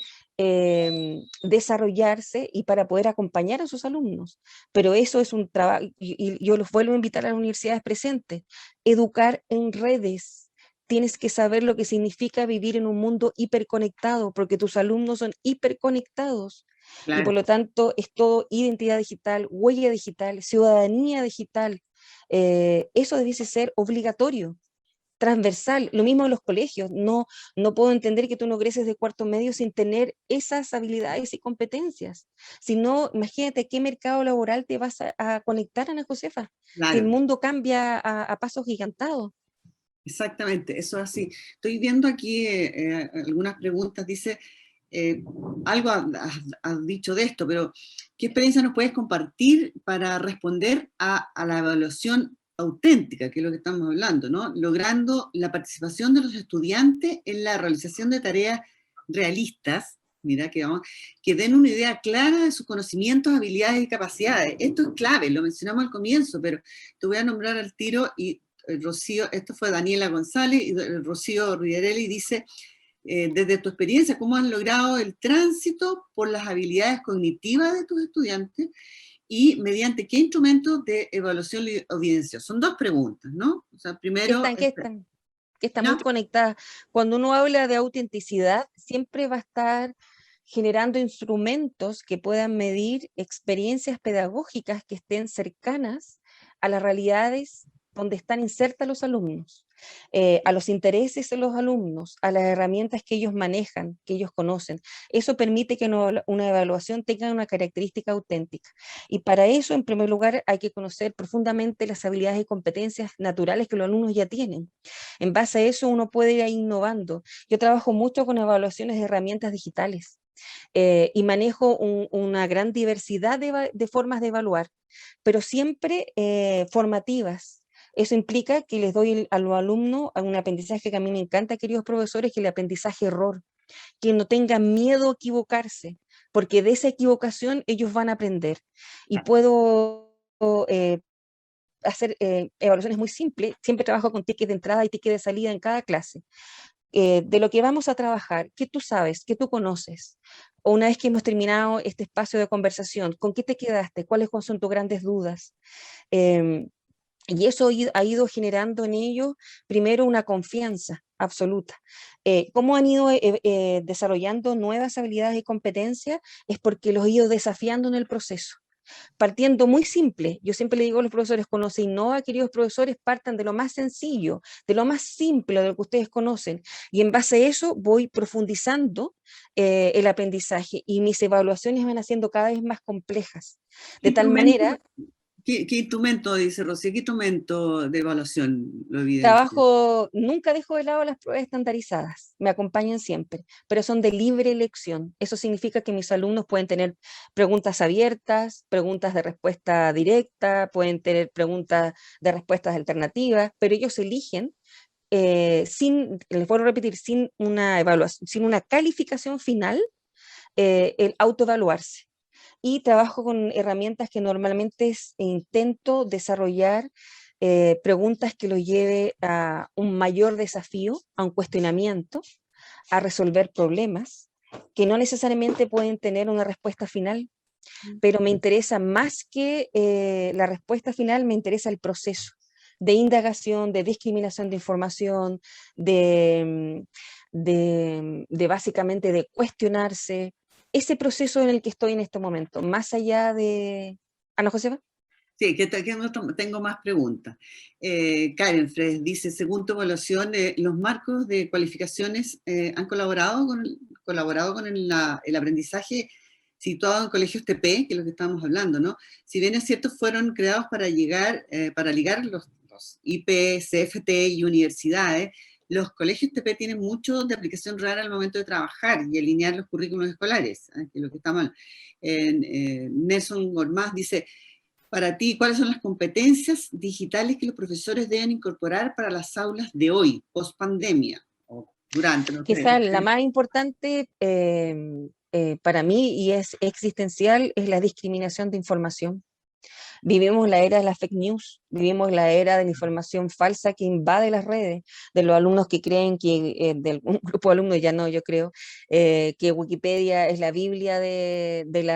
desarrollarse y para poder acompañar a sus alumnos. Pero eso es un trabajo, y yo los vuelvo a invitar a las universidades presentes, educar en redes. Tienes que saber lo que significa vivir en un mundo hiperconectado, porque tus alumnos son hiperconectados. Y por Claro. lo tanto es todo identidad digital, huella digital, ciudadanía digital. Eso debiese ser obligatorio, transversal, lo mismo en los colegios. No puedo entender que tú no egreses de cuarto medio sin tener esas habilidades y competencias. Si no, imagínate qué mercado laboral te vas a conectar, Ana Josefa, si el Claro, mundo cambia a pasos gigantados. exactamente, eso es así. Estoy viendo aquí algunas preguntas, dice, eh, algo has dicho de esto, pero ¿qué experiencia nos puedes compartir para responder a la evaluación auténtica, que es lo que estamos hablando, ¿no? Logrando la participación de los estudiantes en la realización de tareas realistas, mira que den una idea clara de sus conocimientos, habilidades y capacidades. Esto es clave, lo mencionamos al comienzo, pero te voy a nombrar al tiro y Rocío, esto fue Daniela González y Rocío Riverelli dice, desde tu experiencia, ¿cómo has logrado el tránsito por las habilidades cognitivas de tus estudiantes y mediante qué instrumentos de evaluación le evidenció? Son dos preguntas, ¿no? O sea, Que primero, están, que están, que están muy ¿no? conectadas. Cuando uno habla de autenticidad, siempre va a estar generando instrumentos que puedan medir experiencias pedagógicas que estén cercanas a las realidades donde están insertos los alumnos, a los intereses de los alumnos, a las herramientas que ellos manejan, que ellos conocen. Eso permite que una evaluación tenga una característica auténtica. Y para eso, en primer lugar, hay que conocer profundamente las habilidades y competencias naturales que los alumnos ya tienen. En base a eso, uno puede ir innovando. Yo trabajo mucho con evaluaciones de herramientas digitales. Y manejo una gran diversidad de formas de evaluar, pero siempre formativas. Eso implica que les doy a los alumnos un aprendizaje que a mí me encanta, queridos profesores, que es el aprendizaje error, que no tengan miedo a equivocarse, porque de esa equivocación ellos van a aprender. Y puedo hacer evaluaciones muy simples, siempre trabajo con tickets de entrada y tickets de salida en cada clase. De lo que vamos a trabajar, qué tú sabes, qué tú conoces, o una vez que hemos terminado este espacio de conversación, ¿con qué te quedaste? ¿Cuáles son tus grandes dudas? Y eso ha ido generando en ellos, primero, una confianza absoluta. ¿Cómo han ido desarrollando nuevas habilidades y competencias? Es porque los he ido desafiando en el proceso. Partiendo muy simple, yo siempre le digo a los profesores, cuando se innova, queridos profesores, partan de lo más sencillo, de lo más simple, de lo que ustedes conocen, y en base a eso voy profundizando el aprendizaje, y mis evaluaciones van haciendo cada vez más complejas, de tal manera... ¿Qué instrumento, dice Rocío, qué instrumento de evaluación lo evidencia? Nunca dejo de lado las pruebas estandarizadas, me acompañan siempre, pero son de libre elección. Eso significa que mis alumnos pueden tener preguntas abiertas, preguntas de respuesta directa, pueden tener preguntas de respuestas alternativas, pero ellos eligen les vuelvo a repetir, sin una evaluación, sin una calificación final, el autoevaluarse. Y trabajo con herramientas que normalmente intento desarrollar preguntas que lo lleve a un mayor desafío, a un cuestionamiento, a resolver problemas que no necesariamente pueden tener una respuesta final, pero me interesa más que la respuesta final, me interesa el proceso de indagación, de discriminación de información, de básicamente de cuestionarse, ese proceso en el que estoy en este momento, más allá de... ¿Ana Josefa? Sí, tengo más preguntas. Karen Fres dice, según tu evaluación, ¿los marcos de cualificaciones han colaborado con el aprendizaje situado en colegios TP, que es lo que estamos hablando, ¿no? Si bien es cierto, fueron creados para ligar los IP, CFT y universidades, los colegios TP tienen mucho de aplicación real al momento de trabajar y alinear los currículos escolares, que es lo que está mal. Nelson Gormaz dice, para ti, ¿cuáles son las competencias digitales que los profesores deben incorporar para las aulas de hoy, post pandemia o durante? No sé. Quizá la más importante para mí y es existencial es la discriminación de información. Vivimos la era de las fake news, vivimos la era de la información falsa que invade las redes, de los alumnos que creen que, de un grupo de alumnos, ya no, yo creo, que Wikipedia es la Biblia del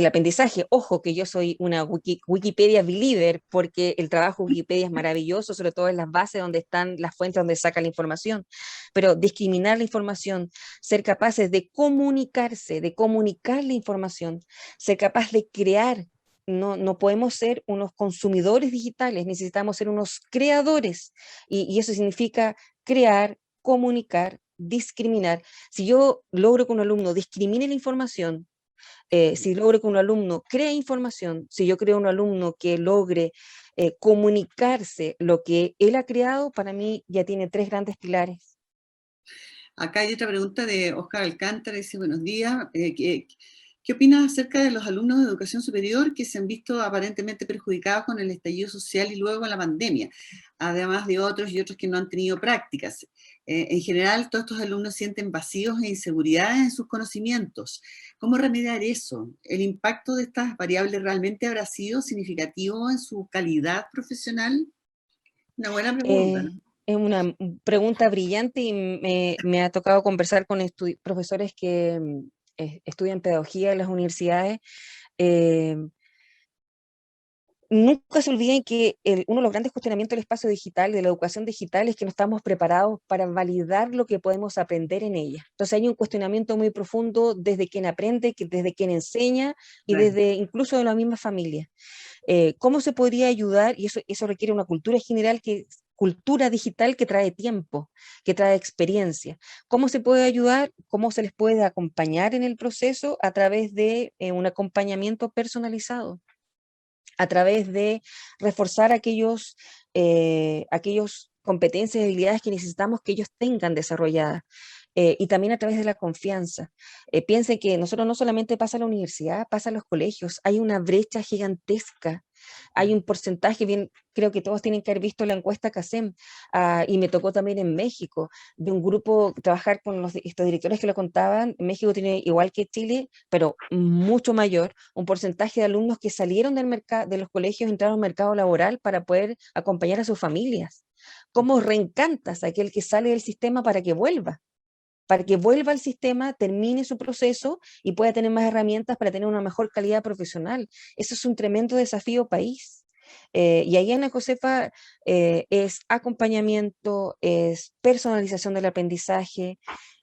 aprendizaje. Ojo que yo soy una Wikipedia believer, porque el trabajo de Wikipedia es maravilloso, sobre todo en las bases donde están las fuentes donde saca la información, pero discriminar la información, ser capaces de comunicarse, de comunicar la información, ser capaz de crear. No podemos ser unos consumidores digitales, necesitamos ser unos creadores, y eso significa crear, comunicar, discriminar. Si yo logro que un alumno discrimine la información, si logro que un alumno cree información, si yo creo un alumno que logre comunicarse lo que él ha creado, para mí ya tiene 3 grandes pilares. Acá hay otra pregunta de Oscar Alcántara, dice, buenos días, ¿qué opinas acerca de los alumnos de educación superior que se han visto aparentemente perjudicados con el estallido social y luego la pandemia, además de otros y otros que no han tenido prácticas? En general, todos estos alumnos sienten vacíos e inseguridades en sus conocimientos. ¿Cómo remediar eso? ¿El impacto de estas variables realmente habrá sido significativo en su calidad profesional? Una buena pregunta, ¿no? Es una pregunta brillante y me ha tocado conversar con profesores que estudian pedagogía en las universidades. nunca se olviden que uno de los grandes cuestionamientos del espacio digital, de la educación digital, es que no estamos preparados para validar lo que podemos aprender en ella. Entonces hay un cuestionamiento muy profundo desde quien aprende, desde quien enseña y Claro. desde incluso de la misma familia. ¿Cómo se podría ayudar? Y eso requiere una cultura general cultura digital que trae tiempo, que trae experiencia. ¿Cómo se puede ayudar? ¿Cómo se les puede acompañar en el proceso? A través de un acompañamiento personalizado, a través de reforzar aquellos competencias y habilidades que necesitamos que ellos tengan desarrolladas. Y también a través de la confianza. Piensen que nosotros no solamente pasa a la universidad, pasa a los colegios, hay una brecha gigantesca, hay un porcentaje, bien, creo que todos tienen que haber visto la encuesta CASEM, y me tocó también en México, de un grupo, trabajar con estos directores que lo contaban. México tiene, igual que Chile, pero mucho mayor, un porcentaje de alumnos que salieron del mercado, de los colegios, entraron al mercado laboral para poder acompañar a sus familias. ¿Cómo reencantas a aquel que sale del sistema para que vuelva? Para que vuelva al sistema, termine su proceso y pueda tener más herramientas para tener una mejor calidad profesional. Eso es un tremendo desafío país. Y ahí en la COSEPA es acompañamiento, es personalización del aprendizaje,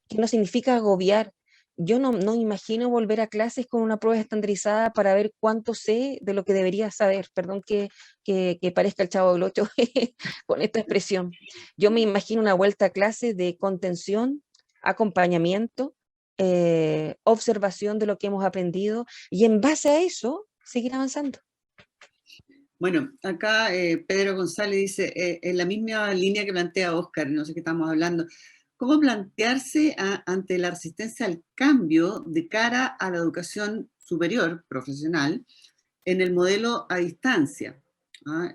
que no significa agobiar. Yo no imagino volver a clases con una prueba estandarizada para ver cuánto sé de lo que debería saber. Perdón que parezca el Chavo del Ocho con esta expresión. Yo me imagino una vuelta a clase de contención, acompañamiento, observación de lo que hemos aprendido y en base a eso seguir avanzando. Bueno, acá Pedro González dice, en la misma línea que plantea Óscar, no sé qué estamos hablando, ¿cómo plantearse ante la resistencia al cambio de cara a la educación superior, profesional, en el modelo a distancia? ¿Ah?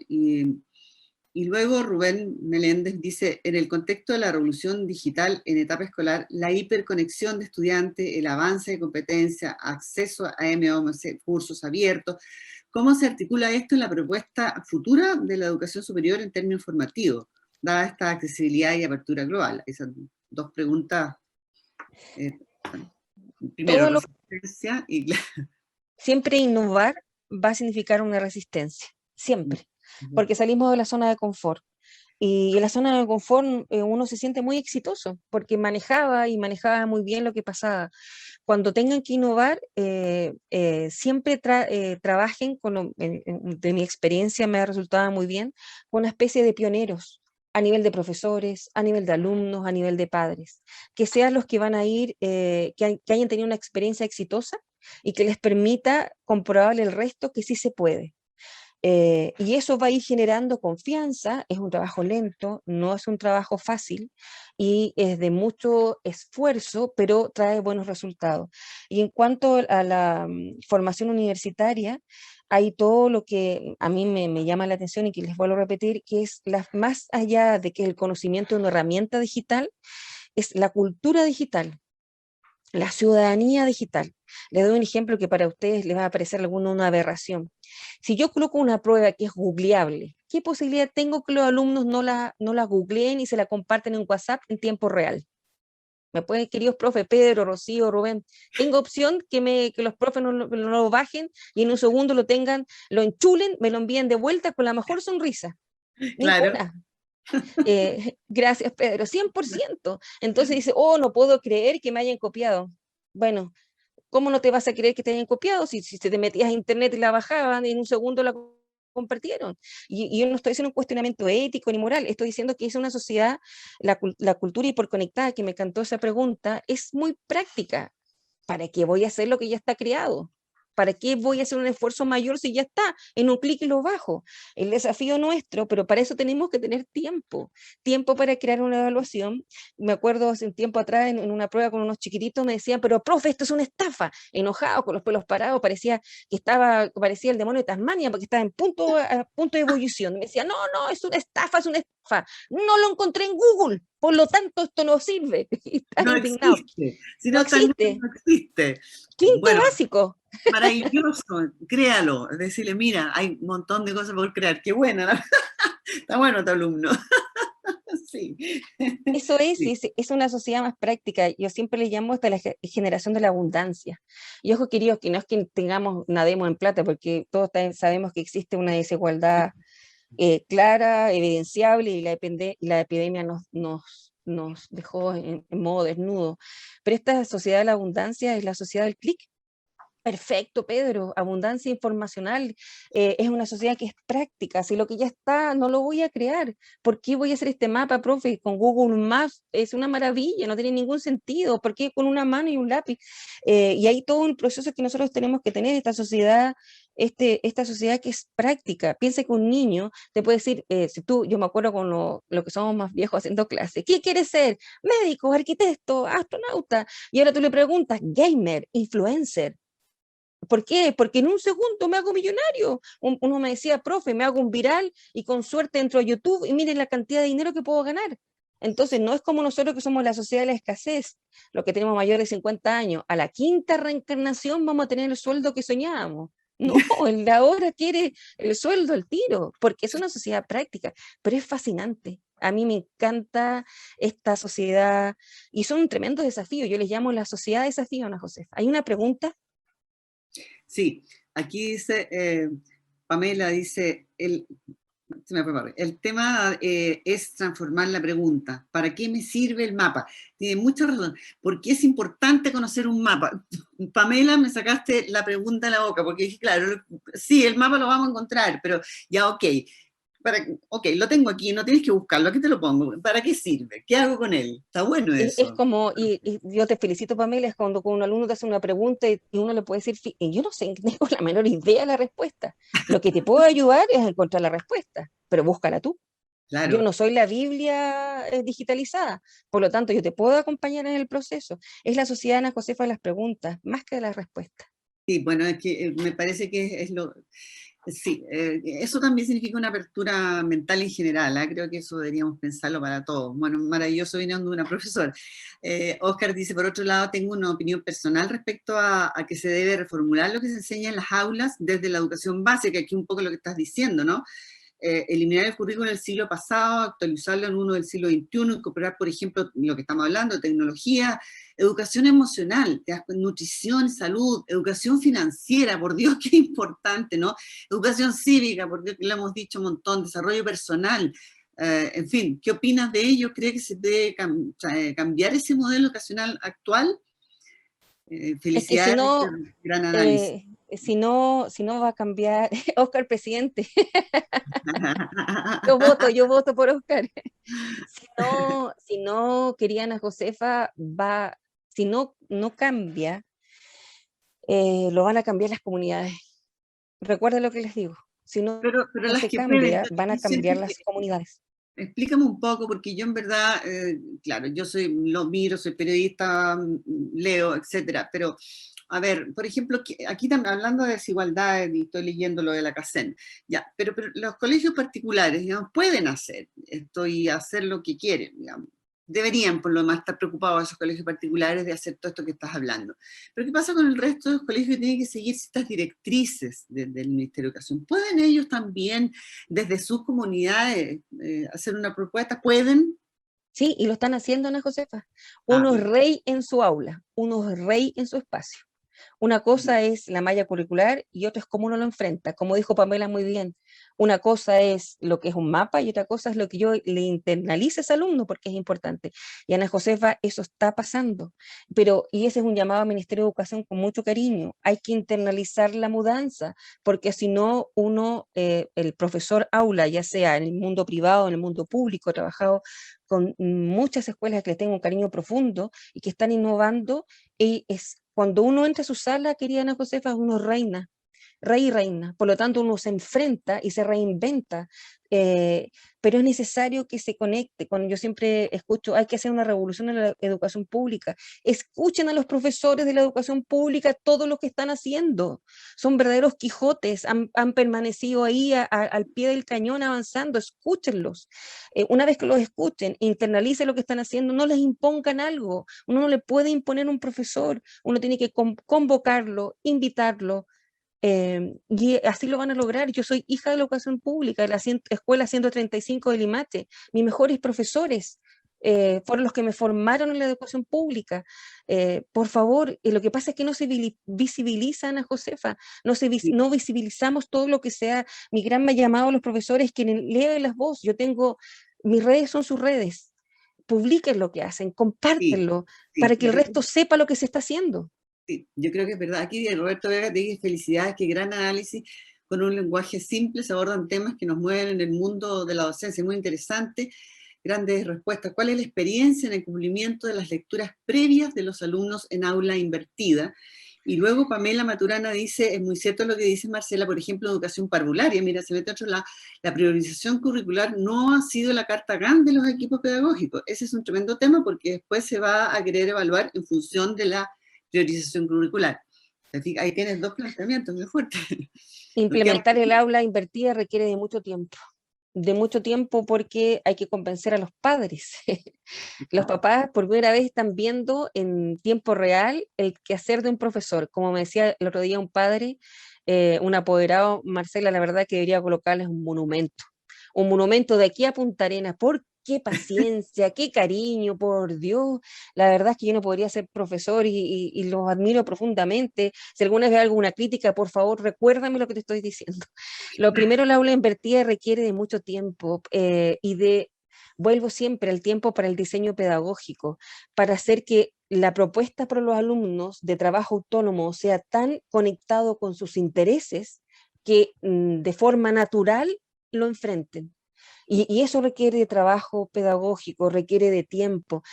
Y luego Rubén Meléndez dice, en el contexto de la revolución digital en etapa escolar, la hiperconexión de estudiantes, el avance de competencia, acceso a MOMC, cursos abiertos, ¿cómo se articula esto en la propuesta futura de la educación superior en términos formativos, dada esta accesibilidad y apertura global? Esas dos preguntas. Primero, Todo lo resistencia y... Siempre innovar va a significar una resistencia, siempre, porque salimos de la zona de confort. Y en la zona de confort uno se siente muy exitoso, porque manejaba muy bien lo que pasaba. Cuando tengan que innovar, siempre trabajen, de mi experiencia me ha resultado muy bien, con una especie de pioneros a nivel de profesores, a nivel de alumnos, a nivel de padres, que sean los que van a ir, que hayan tenido una experiencia exitosa y que les permita comprobarle el resto que sí se puede. Y eso va a ir generando confianza. Es un trabajo lento, no es un trabajo fácil y es de mucho esfuerzo, pero trae buenos resultados. Y en cuanto a la formación universitaria, hay todo lo que a mí me llama la atención y que les vuelvo a repetir, que es más allá de que el conocimiento de una herramienta digital, es la cultura digital, la ciudadanía digital. Les doy un ejemplo que para ustedes les va a parecer una aberración. Si yo coloco una prueba que es googleable, ¿qué posibilidad tengo que los alumnos no la googleen y se la comparten en WhatsApp en tiempo real? Me pueden, queridos profes, Pedro, Rocío, Rubén, tengo opción que los profes no lo bajen y en un segundo lo tengan, lo enchulen, me lo envíen de vuelta con la mejor sonrisa. Claro. Ninguna. Gracias, Pedro, 100%. Entonces dice, oh, no puedo creer que me hayan copiado. Bueno, ¿cómo no te vas a creer que te hayan copiado si te metías a internet y la bajaban y en un segundo la compartieron? Y yo no estoy haciendo un cuestionamiento ético ni moral, estoy diciendo que es una sociedad, la cultura hiperconectada, que me encantó esa pregunta, es muy práctica. ¿Para qué voy a hacer lo que ya está creado? ¿Para qué voy a hacer un esfuerzo mayor si ya está en un clic y lo bajo? El desafío nuestro, pero para eso tenemos que tener tiempo para crear una evaluación. Me acuerdo hace un tiempo atrás en una prueba con unos chiquititos me decían, pero profe, esto es una estafa, enojado, con los pelos parados, parecía el demonio de Tasmania porque estaba a punto de ebullición. Me decía, no, es una estafa, no lo encontré en Google, por lo tanto esto no sirve. Y están No indignados. existe. Si No no, tal vez existe. no existe. Quinto Bueno, básico. maravilloso, créalo. Es decirle, mira, hay un montón de cosas por crear. Qué buena, ¿no? Está bueno tu alumno. Sí. Eso Sí. es una sociedad más práctica. Yo siempre le llamo hasta la generación de la abundancia. Y ojo, queridos, que no es que tengamos, nademos en plata, porque todos sabemos que existe una desigualdad clara, evidenciable, y la epidemia nos dejó en modo desnudo. Pero esta sociedad de la abundancia es la sociedad del clic. Perfecto, Pedro. Abundancia informacional. Es una sociedad que es práctica. Si lo que ya está, no lo voy a crear. ¿Por qué voy a hacer este mapa, profe? Con Google Maps es una maravilla, no tiene ningún sentido. ¿Por qué con una mano y un lápiz? Y hay todo un proceso que nosotros tenemos que tener, esta sociedad, esta sociedad que es práctica. Piensa que un niño te puede decir, si tú, yo me acuerdo con lo que somos más viejos haciendo clases, ¿qué quieres ser? Médico, arquitecto, astronauta. Y ahora tú le preguntas, gamer, influencer. ¿Por qué? Porque en un segundo me hago millonario. Uno me decía, profe, me hago un viral y con suerte entro a YouTube y miren la cantidad de dinero que puedo ganar. Entonces, no es como nosotros que somos la sociedad de la escasez, los que tenemos mayores de 50 años. A la quinta reencarnación vamos a tener el sueldo que soñábamos. No, el de ahora quiere el sueldo al tiro, porque es una sociedad práctica, pero es fascinante. A mí me encanta esta sociedad y son un tremendo desafío. Yo les llamo la sociedad de desafío, Ana Josefa. Hay una pregunta. Sí, aquí dice, Pamela dice, se me fue Pamela. El tema es transformar la pregunta. ¿Para qué me sirve el mapa? Tiene mucha razón. ¿Por qué es importante conocer un mapa? Pamela, me sacaste la pregunta de la boca, porque dije, claro, sí, el mapa lo vamos a encontrar, pero ya, ok. Ok, lo tengo aquí, no tienes que buscarlo, aquí te lo pongo. ¿Para qué sirve? ¿Qué hago con él? Está bueno Es eso. como, y yo te felicito, Pamela, es cuando un alumno te hace una pregunta y uno le puede decir, yo no sé, no tengo la menor idea de la respuesta. Lo que te puedo ayudar es encontrar la respuesta, pero búscala tú. Yo Claro. no soy la Biblia digitalizada, por lo tanto yo te puedo acompañar en el proceso. Es la sociedad, Ana Josefa, de las preguntas, más que de las respuestas. Sí, bueno, es que me parece que es lo... Sí, eso también significa una apertura mental en general, ¿ah? Creo que eso deberíamos pensarlo para todos. Bueno, maravilloso viniendo de una profesora. Oscar dice, por otro lado, tengo una opinión personal respecto a que se debe reformular lo que se enseña en las aulas desde la educación básica, aquí un poco lo que estás diciendo, ¿no? Eliminar el currículo del siglo pasado, actualizarlo en uno del siglo XXI, incorporar, por ejemplo, lo que estamos hablando, tecnología, educación emocional, nutrición, salud, educación financiera, por Dios, qué importante, ¿no? Educación cívica, porque lo hemos dicho un montón, desarrollo personal, en fin, ¿qué opinas de ello? ¿Cree que se debe cambiar ese modelo educacional actual? Es que Felicidades por este gran análisis. si no va a cambiar, Oscar presidente, yo voto por Oscar. Si no quería Ana Josefa, si no cambia, lo van a cambiar las comunidades. Recuerden lo que les digo. Si Pero no las se que pueden, cambia, van a yo siento cambiar que las comunidades. explícame un poco, porque yo en verdad, claro, lo miro, soy periodista, leo, etcétera, pero a ver, por ejemplo, aquí también hablando de desigualdades, y estoy leyendo lo de la CACEN, ya, pero los colegios particulares, digamos, pueden hacer esto y hacer lo que quieren, digamos. Deberían, por lo demás, estar preocupados esos colegios particulares de hacer todo esto que estás hablando. Pero ¿qué pasa con el resto de los colegios que tienen que seguir ciertas directrices del Ministerio de Educación? ¿Pueden ellos también desde sus comunidades hacer una propuesta? ¿Pueden? Sí, y lo están haciendo, Ana Josefa. Ah, Uno es bien. rey en su aula, uno es rey en su espacio. Una cosa es la malla curricular y otra es cómo uno lo enfrenta. Como dijo Pamela muy bien, una cosa es lo que es un mapa y otra cosa es lo que yo le internalice a ese alumno, porque es importante. Y Ana Josefa, eso está pasando. Y ese es un llamado al Ministerio de Educación con mucho cariño. Hay que internalizar la mudanza, porque si no, el profesor aula, ya sea en el mundo privado, en el mundo público, he trabajado con muchas escuelas que le tengo un cariño profundo y que están innovando, y cuando uno entra a su sala, querida Ana Josefa, uno reina, rey y reina. Por lo tanto, uno se enfrenta y se reinventa, pero es necesario que se conecte. Cuando yo siempre escucho, hay que hacer una revolución en la educación pública. Escuchen a los profesores de la educación pública todo lo que están haciendo. Son verdaderos Quijotes, han permanecido ahí al pie del cañón avanzando. Escúchenlos. Una vez que los escuchen, internalicen lo que están haciendo, no les impongan algo. Uno no le puede imponer un profesor, uno tiene que convocarlo, invitarlo, Y así lo van a lograr. Yo soy hija de la educación pública, de la Escuela 135 de Limache. Mis mejores profesores fueron los que me formaron en la educación pública. Por favor, lo que pasa es que no se visibiliza, Ana Josefa, no visibilizamos todo lo que sea. Mi gran llamado a los profesores que leen las voces. Yo tengo, mis redes son sus redes. Publiquen lo que hacen, Sí, compártenlo, sí, para que el resto sepa lo que se está haciendo. sí, yo creo que es verdad. Aquí Roberto Vega te dice felicidades, qué gran análisis. Con un lenguaje simple se abordan temas que nos mueven en el mundo de la docencia. Muy interesante. Grandes respuestas. ¿Cuál es la experiencia en el cumplimiento de las lecturas previas de los alumnos en aula invertida? Y luego Pamela Maturana dice, es muy cierto lo que dice Marcela, por ejemplo, educación parvularia. Mira, se mete otro lado. La priorización curricular no ha sido la carta GAN de los equipos pedagógicos. Ese es un tremendo tema porque después se va a querer evaluar en función de la priorización curricular. Ahí tienes dos planteamientos muy fuertes. Implementar el aula invertida requiere de mucho tiempo porque hay que convencer a los padres. Los papás por primera vez están viendo en tiempo real el quehacer de un profesor. Como me decía el otro día un padre, un apoderado, Marcela, la verdad que debería colocarles un monumento de aquí a Punta Arenas. ¿Por qué paciencia, qué cariño, por Dios? La verdad es que yo no podría ser profesor y los admiro profundamente. Si alguna vez hay alguna crítica, por favor, recuérdame lo que te estoy diciendo. Lo primero, la aula invertida requiere de mucho tiempo vuelvo siempre al tiempo para el diseño pedagógico, para hacer que la propuesta para los alumnos de trabajo autónomo sea tan conectado con sus intereses que de forma natural lo enfrenten. Y eso requiere de trabajo pedagógico, requiere de tiempo.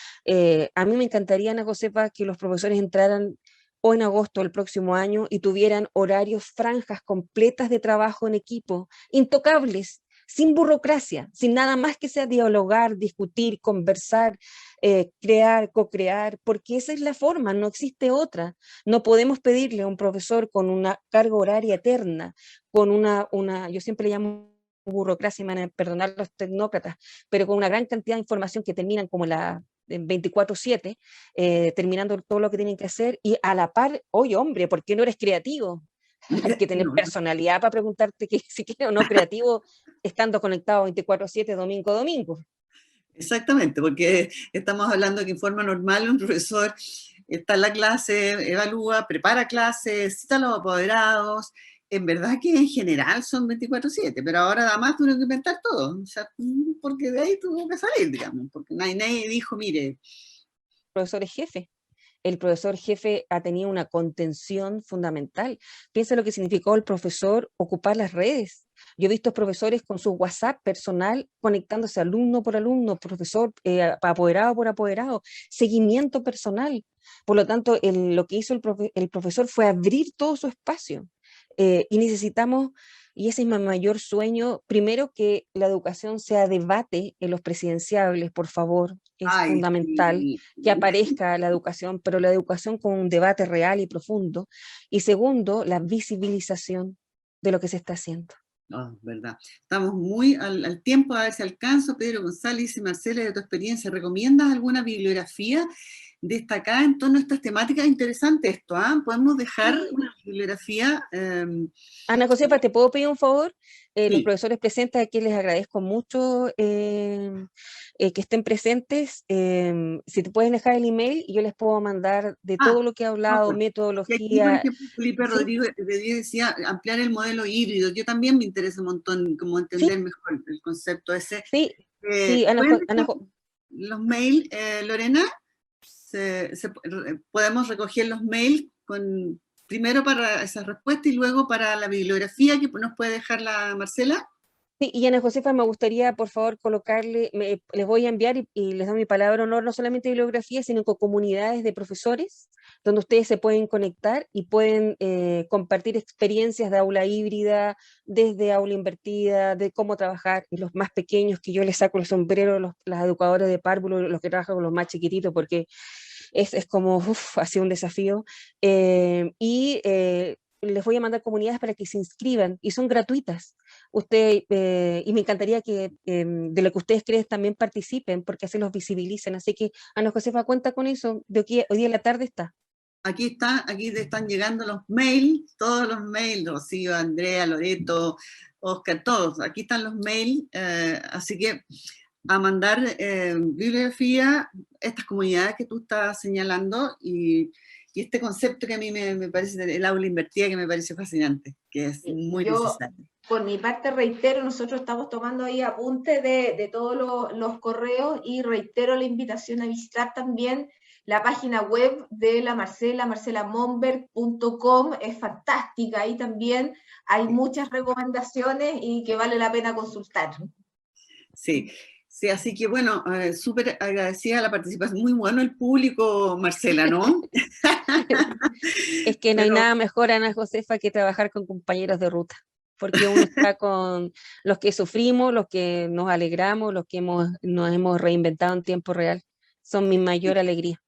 A mí me encantaría, Ana Josefa, que los profesores entraran o en agosto del próximo año y tuvieran horarios, franjas completas de trabajo en equipo, intocables, sin burocracia, sin nada más que sea dialogar, discutir, conversar, crear, co-crear, porque esa es la forma, no existe otra. No podemos pedirle a un profesor con una carga horaria eterna, con yo siempre le llamo burocracia, y me van a perdonar los tecnócratas, pero con una gran cantidad de información que terminan como la 24/7, terminando todo lo que tienen que hacer, y a la par, oye hombre, ¿por qué no eres creativo? Hay que tener No, personalidad para preguntarte que si quieres o no creativo, estando conectado 24/7, domingo a domingo. exactamente, porque estamos hablando que en forma normal un profesor está en la clase, evalúa, prepara clases, cita a los apoderados. En verdad que en general son 24/7, pero ahora además tuvieron que inventar todo, o sea, porque de ahí tuvo que salir, digamos, porque nadie dijo, mire. Profesor es jefe. El profesor jefe ha tenido una contención fundamental. Piensa lo que significó el profesor ocupar las redes. Yo he visto profesores con su WhatsApp personal conectándose alumno por alumno, profesor apoderado por apoderado, seguimiento personal. Por lo tanto, lo que hizo el profesor fue abrir todo su espacio. Y necesitamos, y ese es mi mayor sueño, primero que la educación sea debate en los presidenciables, por favor, es Ay, fundamental sí. que aparezca la educación, pero la educación con un debate real y profundo. Y segundo, la visibilización de lo que se está haciendo. No, verdad. Estamos muy al tiempo, a ver si alcanzo. Pedro González dice, Marcela, de tu experiencia, ¿recomiendas alguna bibliografía destacada en torno a estas temáticas? Interesante esto, ¿ah? Podemos dejar Sí. una bibliografía. Ana Josefa, ¿te puedo pedir un favor? Los Sí. profesores presentes, aquí les agradezco mucho que estén presentes. Si te pueden dejar el email, yo les puedo mandar de Ah, todo lo que he por hablado, favor. Y aquí, por metodología. ejemplo, Felipe ¿Sí? Rodríguez decía ampliar el modelo híbrido. Yo también me interesa un montón como Sí, entender mejor el concepto ese. sí, sí, ¿Pueden dejar los mails, Lorena? Podemos recoger los mails primero para esa respuesta y luego para la bibliografía que nos puede dejar la Marcela. Sí, y Ana Josefa, me gustaría, por favor, les voy a enviar y les doy mi palabra de honor, no solamente bibliografía, sino con comunidades de profesores, donde ustedes se pueden conectar y pueden compartir experiencias de aula híbrida, desde aula invertida, de cómo trabajar, y los más pequeños, que yo les saco el sombrero, las educadoras de párvulo, los que trabajan con los más chiquititos, porque es como, ha sido un desafío. Les voy a mandar comunidades para que se inscriban y son gratuitas. Y me encantaría que de lo que ustedes creen también participen porque así los visibilicen. Así que Ana Josefa cuenta con eso. Hoy día en la tarde está. aquí está, aquí te están llegando los mails, todos los mails, Rocío, Andrea, Loreto, Oscar, todos, aquí están los mails, así que a mandar bibliografía, estas comunidades que tú estás señalando y este concepto que a mí me parece, el aula invertida, que me parece fascinante, que es muy necesario. Por mi parte reitero, nosotros estamos tomando ahí apunte de todos los correos y reitero la invitación a visitar también la página web de la Marcela, marcelamomberg.com, es fantástica, ahí también hay muchas recomendaciones y que vale la pena consultar. Sí, sí, así que bueno, súper agradecida la participación, muy bueno el público, Marcela, ¿no? Es que no hay nada mejor, Ana Josefa, que trabajar con compañeros de ruta, porque uno está con los que sufrimos, los que nos alegramos, los que nos hemos reinventado en tiempo real, son mi mayor alegría.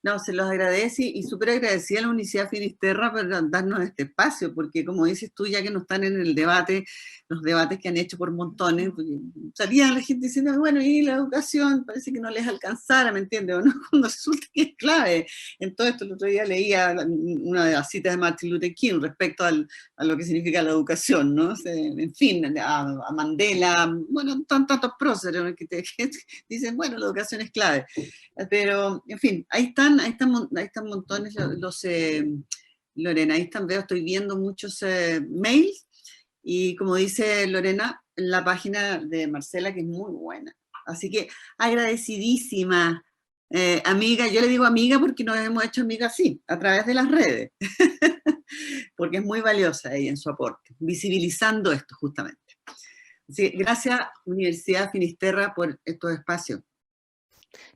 No, se los agradece y súper agradecida a la Universidad Finisterra por darnos este espacio, porque como dices tú, ya que no están en el debate, los debates que han hecho por montones, salía la gente diciendo, bueno, y la educación parece que no les alcanzara, ¿me entiendes? ¿O no? Cuando resulta que es clave. En todo esto, el otro día leía una de las citas de Martin Luther King respecto a lo que significa la educación, ¿no? En fin, a Mandela, bueno, tantos próceres que dicen, bueno, la educación es clave. Pero, en fin, ahí están montones Lorena, ahí están, estoy viendo muchos mails, y como dice Lorena, la página de Marcela, que es muy buena. Así que agradecidísima, amiga, yo le digo amiga porque nos hemos hecho amigas así, a través de las redes, porque es muy valiosa ella en su aporte, visibilizando esto justamente. Así que gracias, Universidad Finisterra, por estos espacios.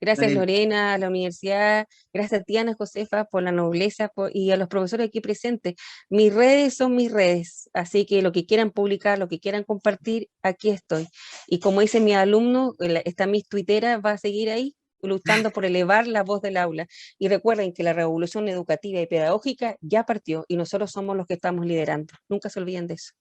Gracias, Lorena, a la universidad, gracias a ti, Ana Josefa, por la nobleza y a los profesores aquí presentes. Mis redes son mis redes, así que lo que quieran publicar, lo que quieran compartir, aquí estoy. Y como dice mi alumno, esta Miss Tuitera va a seguir ahí, luchando por elevar la voz del aula. Y recuerden que la revolución educativa y pedagógica ya partió y nosotros somos los que estamos liderando. Nunca se olviden de eso.